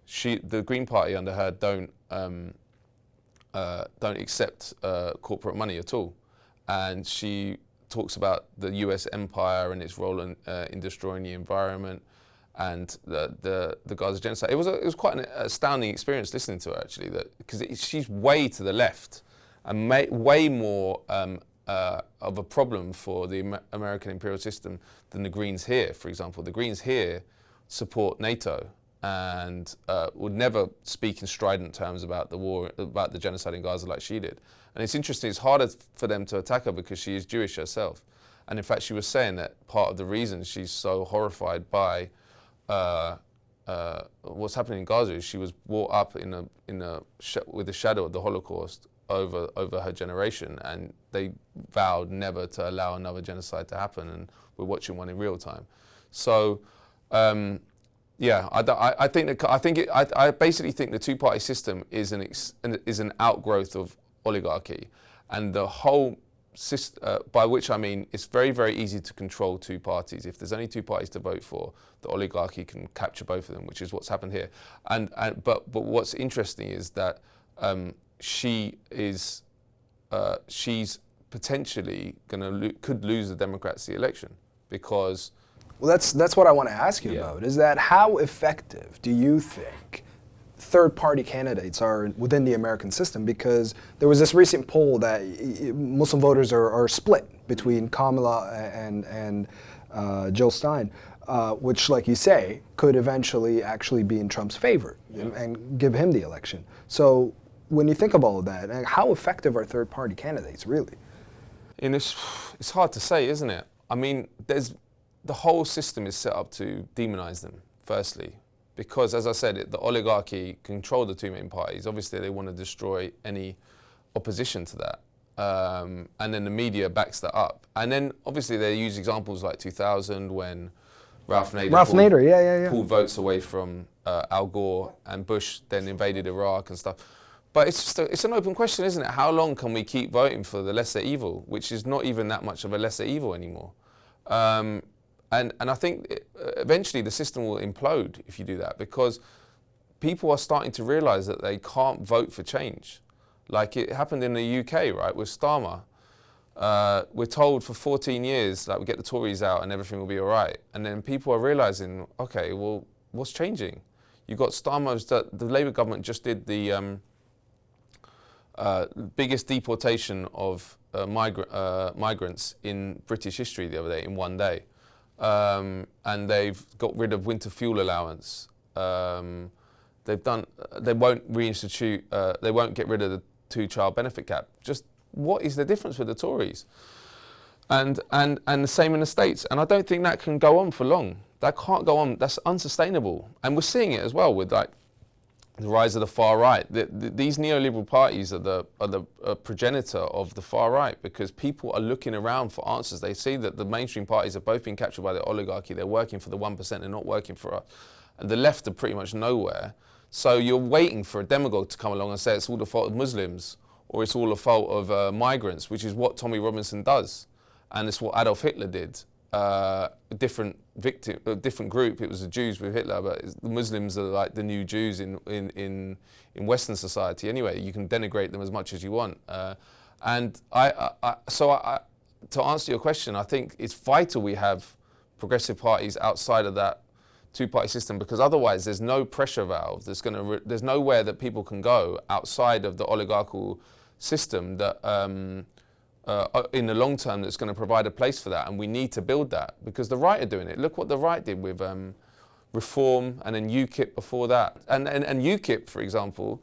the Green Party under her don't accept corporate money at all. And she talks about the US empire and its role in destroying the environment and the Gaza genocide. It was quite an astounding experience listening to her, actually, because she's way to the left and way more of a problem for the American imperial system than the Greens here, for example. The Greens here support NATO and would never speak in strident terms about the war, about the genocide in Gaza like she did. And it's interesting, it's harder for them to attack her because she is Jewish herself. And in fact, she was saying that part of the reason she's so horrified by what's happening in Gaza is she was brought up with the shadow of the Holocaust over her generation, and they vowed never to allow another genocide to happen, and we're watching one in real time. So, yeah, I basically think the two-party system is an outgrowth of oligarchy, and the whole system, by which I mean it's very, very easy to control two parties. If there's only two parties to vote for, the oligarchy can capture both of them, which is what's happened here. But what's interesting is that she's potentially could lose the Democrats the election, because. Well, that's what I want to ask you about. Is that how effective do you think third-party candidates are within the American system? Because there was this recent poll that Muslim voters are split between Kamala and Jill Stein, which, like you say, could eventually actually be in Trump's favor and give him the election. So when you think of all of that, how effective are third-party candidates really? And it's hard to say, isn't it? I mean, the whole system is set up to demonize them, firstly, because, as I said, the oligarchy control the two main parties. Obviously, they want to destroy any opposition to that. And then the media backs that up. And then, obviously, they use examples like 2000 when Ralph Nader pulled votes away from Al Gore, and Bush then invaded Iraq and stuff. But it's an open question, isn't it? How long can we keep voting for the lesser evil, which is not even that much of a lesser evil anymore? And I think eventually the system will implode if you do that, because people are starting to realise that they can't vote for change. Like it happened in the UK, right, with Starmer. We're told for 14 years that we get the Tories out and everything will be all right. And then people are realising, okay, well, what's changing? You've got Starmer's, the Labour government just did the biggest deportation of migrants in British history the other day, in one day. And they've got rid of winter fuel allowance. They won't reinstitute, they won't get rid of the two-child benefit cap. Just what is the difference with the Tories? And the same in the States. And I don't think that can go on for long. That can't go on. That's unsustainable. And we're seeing it as well with like the rise of the far right. These neoliberal parties are the progenitor of the far right, because people are looking around for answers. They see that the mainstream parties have both been captured by the oligarchy. They're working for the 1%. They're not working for us. And the left are pretty much nowhere. So you're waiting for a demagogue to come along and say it's all the fault of Muslims, or it's all the fault of migrants, which is what Tommy Robinson does. And it's what Adolf Hitler did. A different group. It was the Jews with Hitler, but the Muslims are like the new Jews in Western society. Anyway, you can denigrate them as much as you want. And to answer your question, I think it's vital we have progressive parties outside of that two-party system, because otherwise there's no pressure valve. There's nowhere that people can go outside of the oligarchical system that in the long term that's going to provide a place for that, and we need to build that, because the right are doing it. Look what the right did with Reform, and then UKIP before that. And UKIP, for example,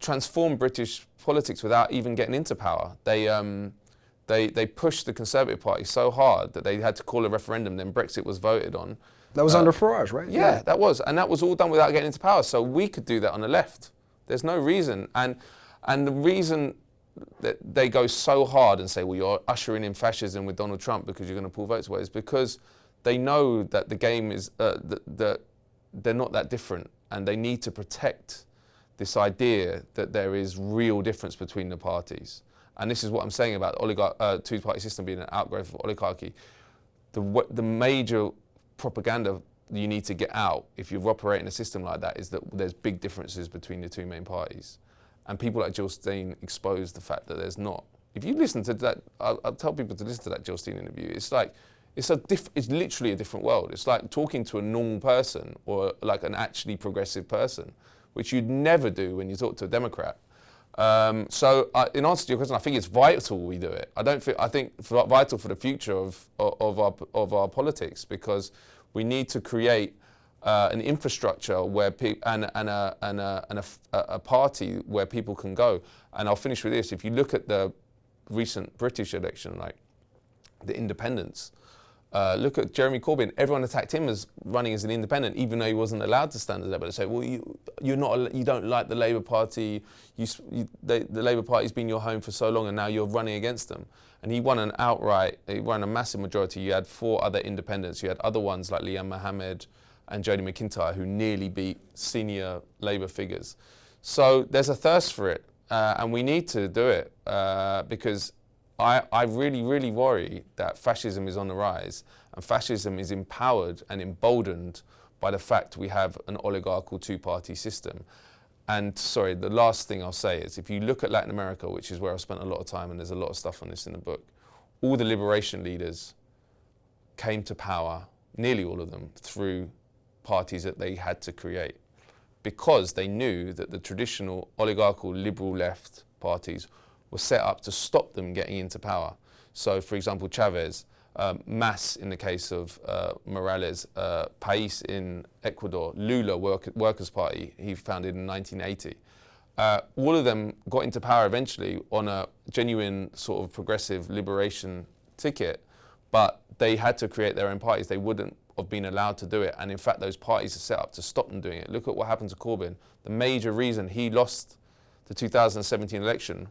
transformed British politics without even getting into power. They pushed the Conservative Party so hard that they had to call a referendum, then Brexit was voted on. That was under Farage, right? Yeah, that was. And that was all done without getting into power. So we could do that on the left. There's no reason. And the reason that they go so hard and say, well, you're ushering in fascism with Donald Trump because you're going to pull votes away, is because they know that the game is, that they're not that different. And they need to protect this idea that there is real difference between the parties. And this is what I'm saying about the two-party system being an outgrowth of oligarchy. The major propaganda you need to get out if you're operating a system like that is that there's big differences between the two main parties. And people like Jill Stein expose the fact that there's not. If you listen to that, I'll tell people to listen to that Jill Stein interview. It's like, it's literally a different world. It's like talking to a normal person or like an actually progressive person, which you'd never do when you talk to a Democrat. So in answer to your question, I think it's vital we do it. I think it's vital for the future of our politics, because we need to create an infrastructure where and a party where people can go. And I'll finish with this. If you look at the recent British election, like the independents, look at Jeremy Corbyn. Everyone attacked him as running as an independent, even though he wasn't allowed to stand as that. But they say, well, you don't like the Labour Party. The Labour Party's been your home for so long, and now you're running against them. And he won he won a massive majority. You had 4 other independents. You had other ones like Liam Mohammed and Jodie McIntyre, who nearly beat senior Labour figures. So there's a thirst for it, and we need to do it because I really, really worry that fascism is on the rise, and fascism is empowered and emboldened by the fact we have an oligarchical two-party system. And sorry, the last thing I'll say is, if you look at Latin America, which is where I've spent a lot of time, and there's a lot of stuff on this in the book, all the liberation leaders came to power, nearly all of them, through parties that they had to create, because they knew that the traditional oligarchical liberal left parties were set up to stop them getting into power. So, for example, Chavez, MAS in the case of Morales, País in Ecuador, Lula, Workers' Party, he founded in 1980. All of them got into power eventually on a genuine sort of progressive liberation ticket, but they had to create their own parties. They wouldn't have been allowed to do it. And in fact, those parties are set up to stop them doing it. Look at what happened to Corbyn. The major reason he lost the 2017 election,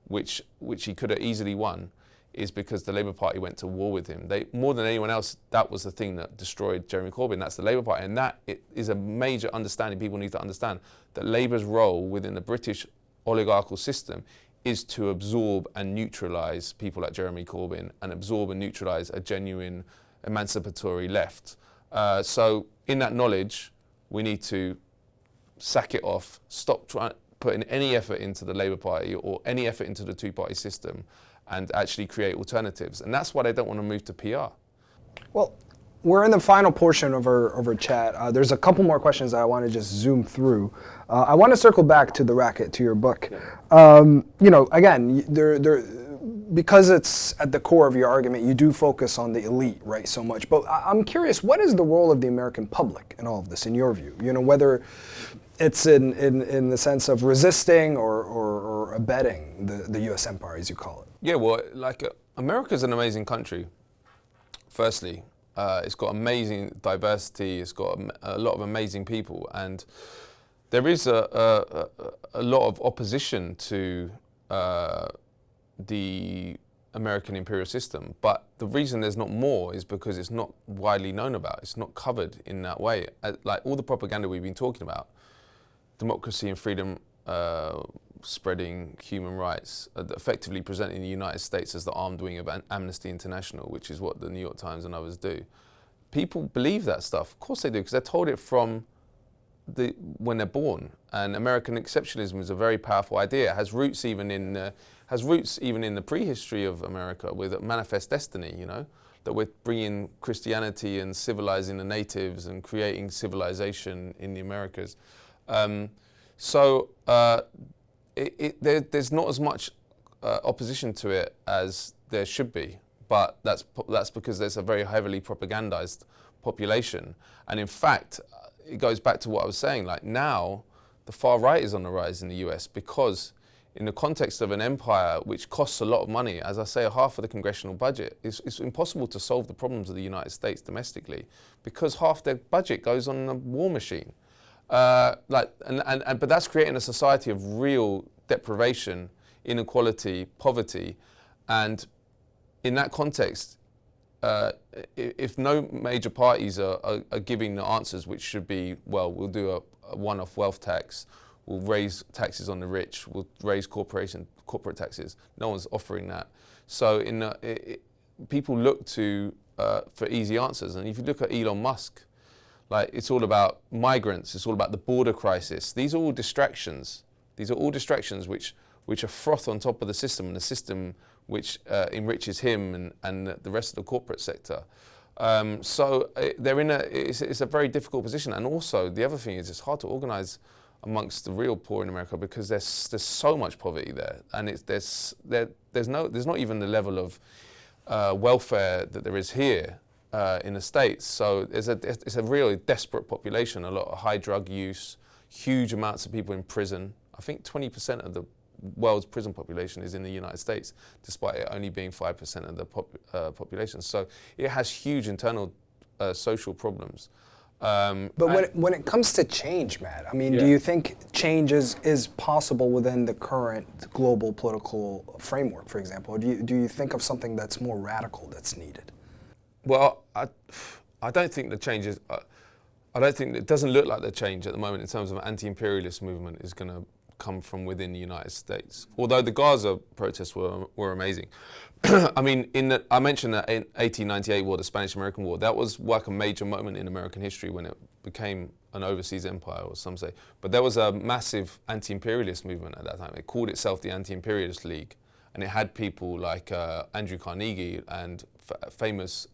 which he could have easily won, is because the Labour Party went to war with him. More than anyone else, that was the thing that destroyed Jeremy Corbyn. That's the Labour Party. And that is a major understanding people need to understand, that Labour's role within the British oligarchical system is to absorb and neutralise people like Jeremy Corbyn, and absorb and neutralise a genuine emancipatory left. So in that knowledge, we need to sack it off, stop putting any effort into the Labour Party or any effort into the two-party system, and actually create alternatives. And that's why they don't want to move to PR. Well, we're in the final portion of our chat. There's a couple more questions that I want to just zoom through. I want to circle back to the Racket, to your book. Again, because it's at the core of your argument, you do focus on the elite, right, so much. But I'm curious, what is the role of the American public in all of this, in your view? Whether it's in the sense of resisting or abetting the U.S. empire, as you call it. Yeah, well, America's an amazing country. Firstly, it's got amazing diversity. It's got a lot of amazing people, and there is a lot of opposition to the American imperial system. But the reason there's not more is because it's not widely known about. It's not covered in that way. Like all the propaganda we've been talking about, democracy and freedom, spreading human rights, effectively presenting the United States as the armed wing of Amnesty International, which is what the New York Times and others do. People believe that stuff. Of course they do, because they're told it from when they're born. And American exceptionalism is a very powerful idea. It has roots even in the prehistory of America with Manifest Destiny, that we're bringing Christianity and civilizing the natives and creating civilization in the Americas. There's not as much opposition to it as there should be, but that's because there's a very heavily propagandized population. And in fact, it goes back to what I was saying, like now the far right is on the rise in the US because in the context of an empire which costs a lot of money, as I say, half of the congressional budget, it's impossible to solve the problems of the United States domestically because half their budget goes on a war machine. But that's creating a society of real deprivation, inequality, poverty, and in that context, if no major parties are giving the answers, which should be, well, we'll do a one-off wealth tax, we'll raise taxes on the rich, we'll raise corporate taxes. No one's offering that. So people look to for easy answers. And if you look at Elon Musk, like it's all about migrants, it's all about the border crisis. These are all distractions. These are all distractions which are froth on top of the system, and the system which enriches him and the rest of the corporate sector. So they're it's a very difficult position. And also the other thing is it's hard to organize amongst the real poor in America because there's so much poverty there, and there's not even the level of welfare that there is here in the States. So it's a really desperate population, a lot of high drug use, huge amounts of people in prison. I think 20% of the world's prison population is in the United States, despite it only being 5% of the population. So it has huge internal social problems. But when it comes to change, Matt, I mean, do you think change is possible within the current global political framework, for example? Or do you think of something that's more radical that's needed? Well, I don't think the change is. I don't think it doesn't look like the change at the moment in terms of anti-imperialist movement is going to come from within the United States. Although the Gaza protests were amazing. I mean, I mentioned the 1898 war, the Spanish-American War. That was like a major moment in American history when it became an overseas empire, or some say. But there was a massive anti-imperialist movement at that time. It called itself the Anti-Imperialist League, and it had people like Andrew Carnegie and famous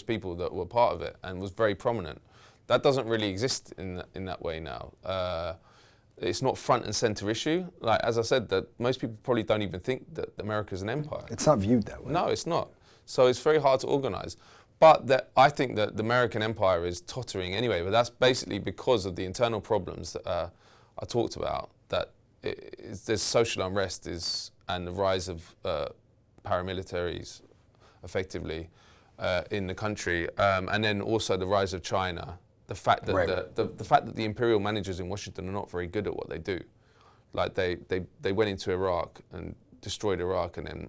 people that were part of it, and was very prominent. That doesn't really exist in that way now. It's not front and center issue. Like, as I said, that most people probably don't even think that America is an empire. It's not viewed that way. No, it's not. So it's very hard to organize. But I think that the American empire is tottering anyway, but that's basically because of the internal problems that I talked about, that there's social unrest and the rise of paramilitaries, effectively, in the country, and then also the rise of China. The fact that the fact that the imperial managers in Washington are not very good at what they do, like they went into Iraq and destroyed Iraq, and then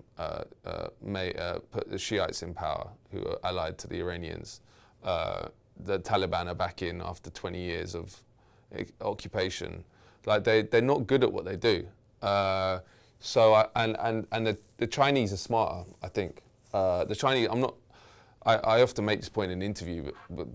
put the Shiites in power, who are allied to the Iranians. The Taliban are back in after 20 years of occupation. Like they're not good at what they do. The Chinese are smarter, I think. The Chinese, I often make this point in an interview, but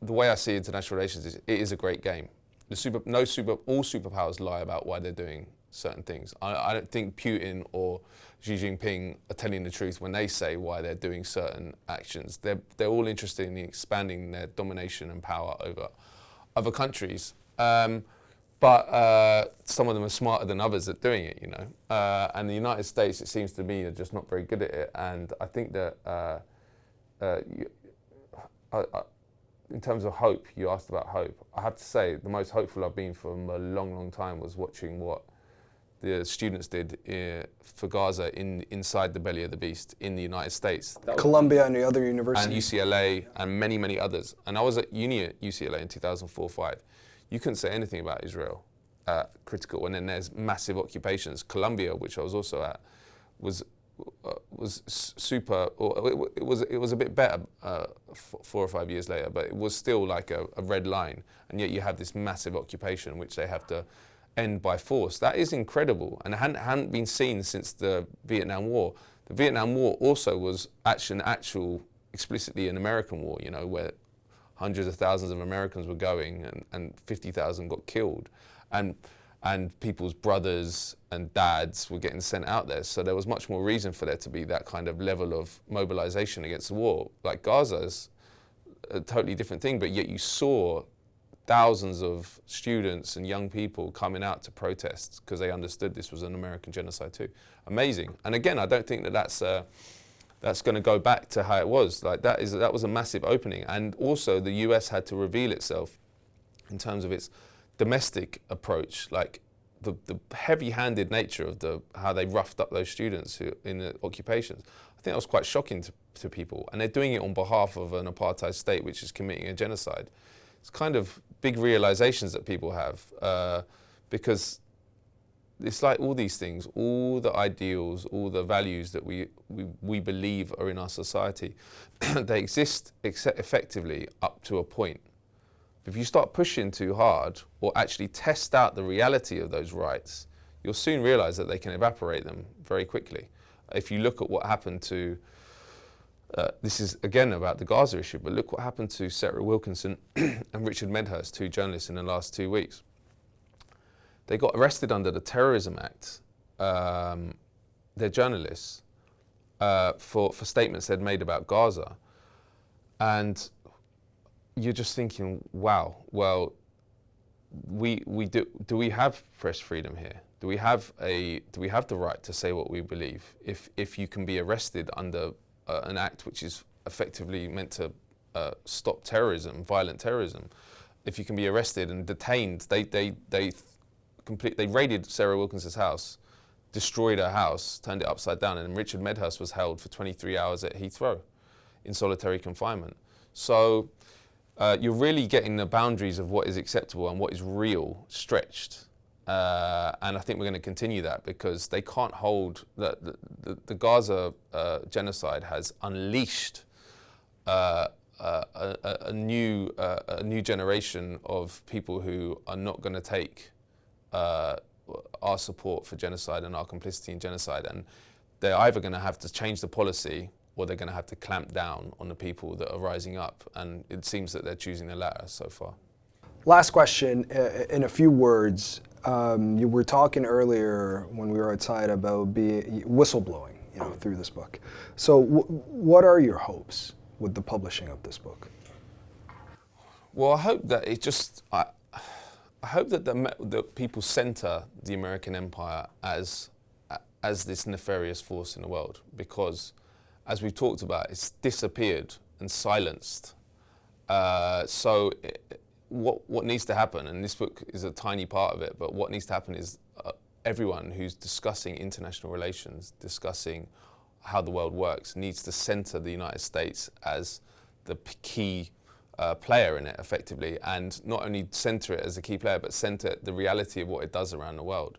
the way I see international relations is it is a great game. All superpowers lie about why they're doing certain things. I don't think Putin or Xi Jinping are telling the truth when they say why they're doing certain actions. They're all interested in expanding their domination and power over other countries. But some of them are smarter than others at doing it, you know. And the United States, it seems to me, are just not very good at it. And I think that in terms of hope, you asked about hope. I have to say, the most hopeful I've been for a long, long time was watching what the students did for Gaza inside the belly of the beast in the United States. Columbia and the other universities. And UCLA and many, many others. And I was at uni at UCLA in 2004-05. You couldn't say anything about Israel, critical. And then there's massive occupations. Columbia, which I was also at, was super, or it was a bit better 4 or 5 years later, but it was still like a red line, and yet you have this massive occupation which they have to end by force. That is incredible, and it hadn't been seen since the Vietnam War. The Vietnam War also was actual explicitly an American war, you know, where hundreds of thousands of Americans were going and 50,000 got killed, and people's brothers and dads were getting sent out there. So there was much more reason for there to be that kind of level of mobilization against the war. Like Gaza's a totally different thing, but yet you saw thousands of students and young people coming out to protest because they understood this was an American genocide too. Amazing. And again, I don't think that that's that's going to go back to how it was. Like that was a massive opening. And also the US had to reveal itself in terms of its domestic approach, like the heavy-handed nature of how they roughed up those students who in the occupations. I think that was quite shocking to people. And they're doing it on behalf of an apartheid state which is committing a genocide. It's kind of big realizations that people have because it's like all these things, all the ideals, all the values that we believe are in our society, they exist effectively up to a point. If you start pushing too hard or actually test out the reality of those rights, you'll soon realize that they can evaporate them very quickly. If you look at what happened to, this is again about the Gaza issue, but look what happened to Sarah Wilkinson and Richard Medhurst, 2 journalists in the last 2 weeks. They got arrested under the Terrorism Act, they're journalists, for statements they'd made about Gaza. And you're just thinking, wow, well, do we have press freedom here? Do we have the right to say what we believe? If you can be arrested under an act which is effectively meant to stop terrorism, violent terrorism, if you can be arrested and detained, they raided Sarah Wilkinson's house, destroyed her house, turned it upside down, and Richard Medhurst was held for 23 hours at Heathrow in solitary confinement. So you're really getting the boundaries of what is acceptable and what is real stretched. And I think we're going to continue that because they can't hold, the Gaza genocide has unleashed a new generation of people who are not going to take our support for genocide and our complicity in genocide, and they're either going to have to change the policy or they're going to have to clamp down on the people that are rising up, and it seems that they're choosing the latter so far. Last question, in a few words. You were talking earlier when we were outside about whistleblowing, through this book. So what are your hopes with the publishing of this book? Well, I hope that I hope that the people center the American empire as this nefarious force in the world, because, as we've talked about, it's disappeared and silenced. What needs to happen, and this book is a tiny part of it, but what needs to happen is everyone who's discussing international relations, discussing how the world works, needs to center the United States as the key player in it, effectively, and not only center it as a key player, but center the reality of what it does around the world.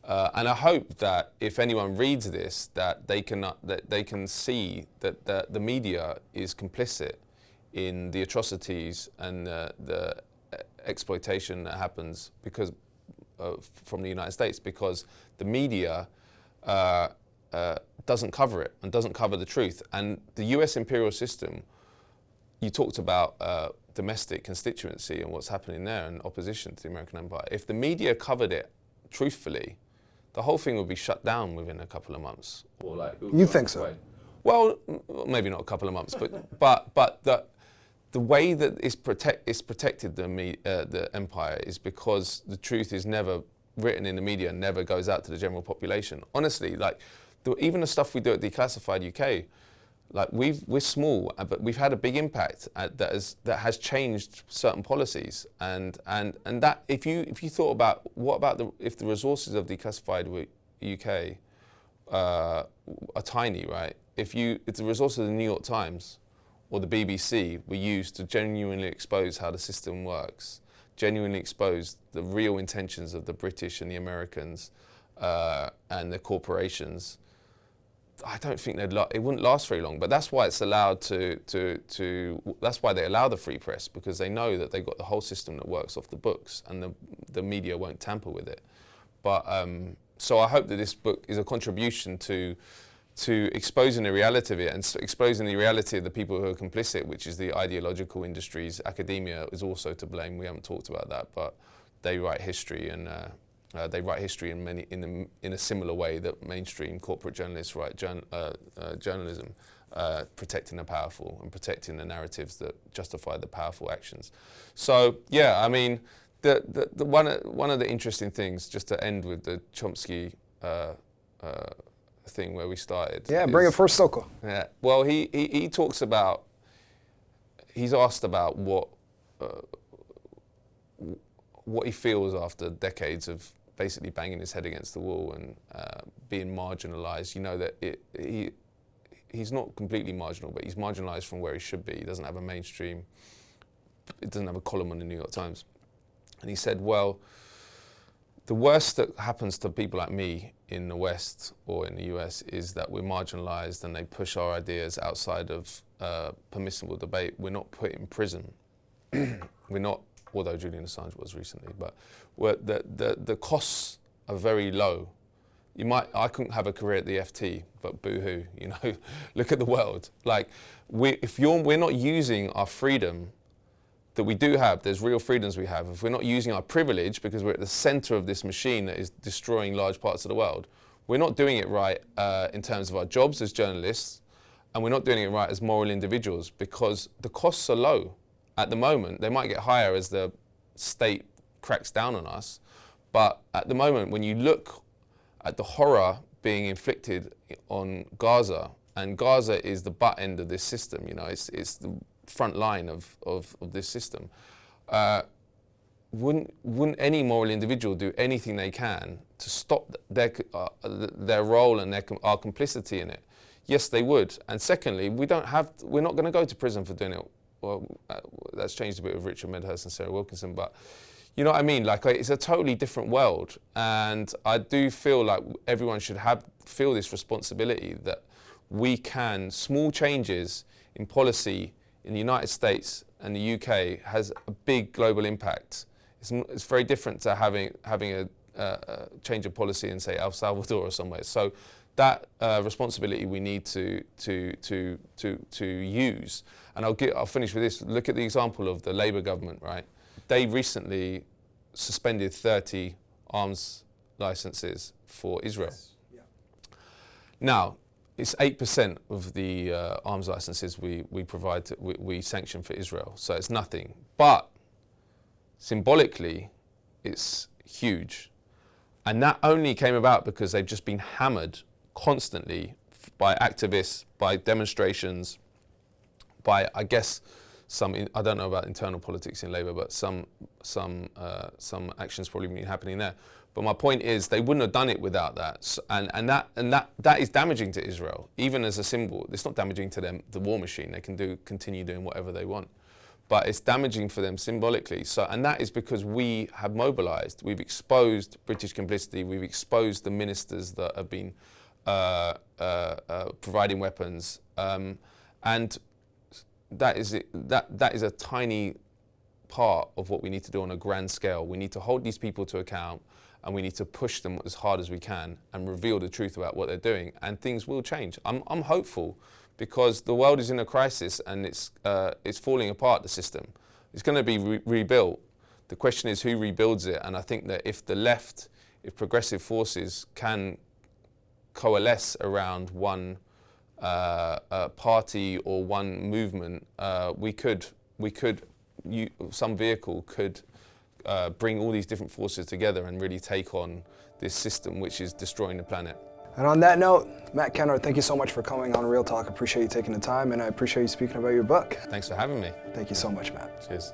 And I hope that if anyone reads this, that they can see that the media is complicit in the atrocities and the exploitation that happens because from the United States, because the media doesn't cover it and doesn't cover the truth. And the US imperial system, you talked about domestic constituency and what's happening there and opposition to the American empire. If the media covered it truthfully, the whole thing would be shut down within a couple of months. Or you think so? Well, maybe not a couple of months, but the way that it's protected the empire is because the truth is never written in the media and never goes out to the general population. Honestly, even the stuff we do at Declassified UK, we're small, but we've had a big impact that has changed certain policies, and that if you thought about if the resources of Declassified UK are tiny, right? If the resources of the New York Times or the BBC were used to genuinely expose how the system works, genuinely expose the real intentions of the British and the Americans and the corporations, I don't think it wouldn't last very long. But that's why it's allowed that's why they allow the free press, because they know that they've got the whole system that works off the books and the media won't tamper with it. But so I hope that this book is a contribution to exposing the reality of it and exposing the reality of the people who are complicit, which is the ideological industries. Academia is also to blame. We haven't talked about that, but they write history, and they write history in a similar way that mainstream corporate journalists write journalism, protecting the powerful and protecting the narratives that justify the powerful actions. So yeah, I mean, one of the interesting things, just to end with the Chomsky thing where we started. Yeah, bring it first circle. Yeah. Well, he talks about, he's asked about what he feels after decades of basically banging his head against the wall and being marginalised. You know that he's not completely marginal, but he's marginalised from where he should be. He doesn't have a mainstream, it doesn't have a column on the New York Times. And he said, well, the worst that happens to people like me in the West or in the US is that we're marginalised and they push our ideas outside of permissible debate. We're not put in prison. We're not, although Julian Assange was recently, but the costs are very low. I couldn't have a career at the FT, but boo-hoo, you know, look at the world. Like, we're not using our freedom that we do have, there's real freedoms we have. If we're not using our privilege because we're at the center of this machine that is destroying large parts of the world, we're not doing it right in terms of our jobs as journalists, and we're not doing it right as moral individuals because the costs are low at the moment. They might get higher as the state cracks down on us, but at the moment, when you look at the horror being inflicted on Gaza, and Gaza is the butt end of this system, you know, it's the front line of this system. Wouldn't any moral individual do anything they can to stop their role and our complicity in it? Yes, they would. And secondly, we're not going to go to prison for doing it. Well, that's changed a bit with Richard Medhurst and Sarah Wilkinson, but you know what I mean? Like, it's a totally different world, and I do feel like everyone should feel this responsibility that we can, small changes in policy in the United States and the UK has a big global impact. It's very different to having a change of policy in, say, El Salvador or somewhere. So that responsibility we need to use. And I'll finish with this. Look at the example of the Labour government, right? They recently suspended 30 arms licenses for Israel. Yes. Yeah. Now, it's 8% of the arms licenses we provide, we sanction for Israel, so it's nothing. But symbolically, it's huge. And that only came about because they've just been hammered constantly by activists, by demonstrations, by, I guess, I don't know about internal politics in Labour, but some actions probably been happening there. But my point is, they wouldn't have done it without that, and that is damaging to Israel, even as a symbol. It's not damaging to them, the war machine. They can continue doing whatever they want, but it's damaging for them symbolically. So, and that is because we have mobilised. We've exposed British complicity. We've exposed the ministers that have been providing weapons, and that is a tiny part of what we need to do on a grand scale. We need to hold these people to account, and we need to push them as hard as we can and reveal the truth about what they're doing, and things will change. I'm hopeful because the world is in a crisis and it's falling apart, the system. It's going to be rebuilt. The question is who rebuilds it, and I think that if the left, if progressive forces can coalesce around one party or one movement, some vehicle could bring all these different forces together and really take on this system which is destroying the planet. And on that note, Matt Kennard, thank you so much for coming on Real Talk. I appreciate you taking the time, and I appreciate you speaking about your book. Thanks for having me. Thank you so much, Matt. Cheers.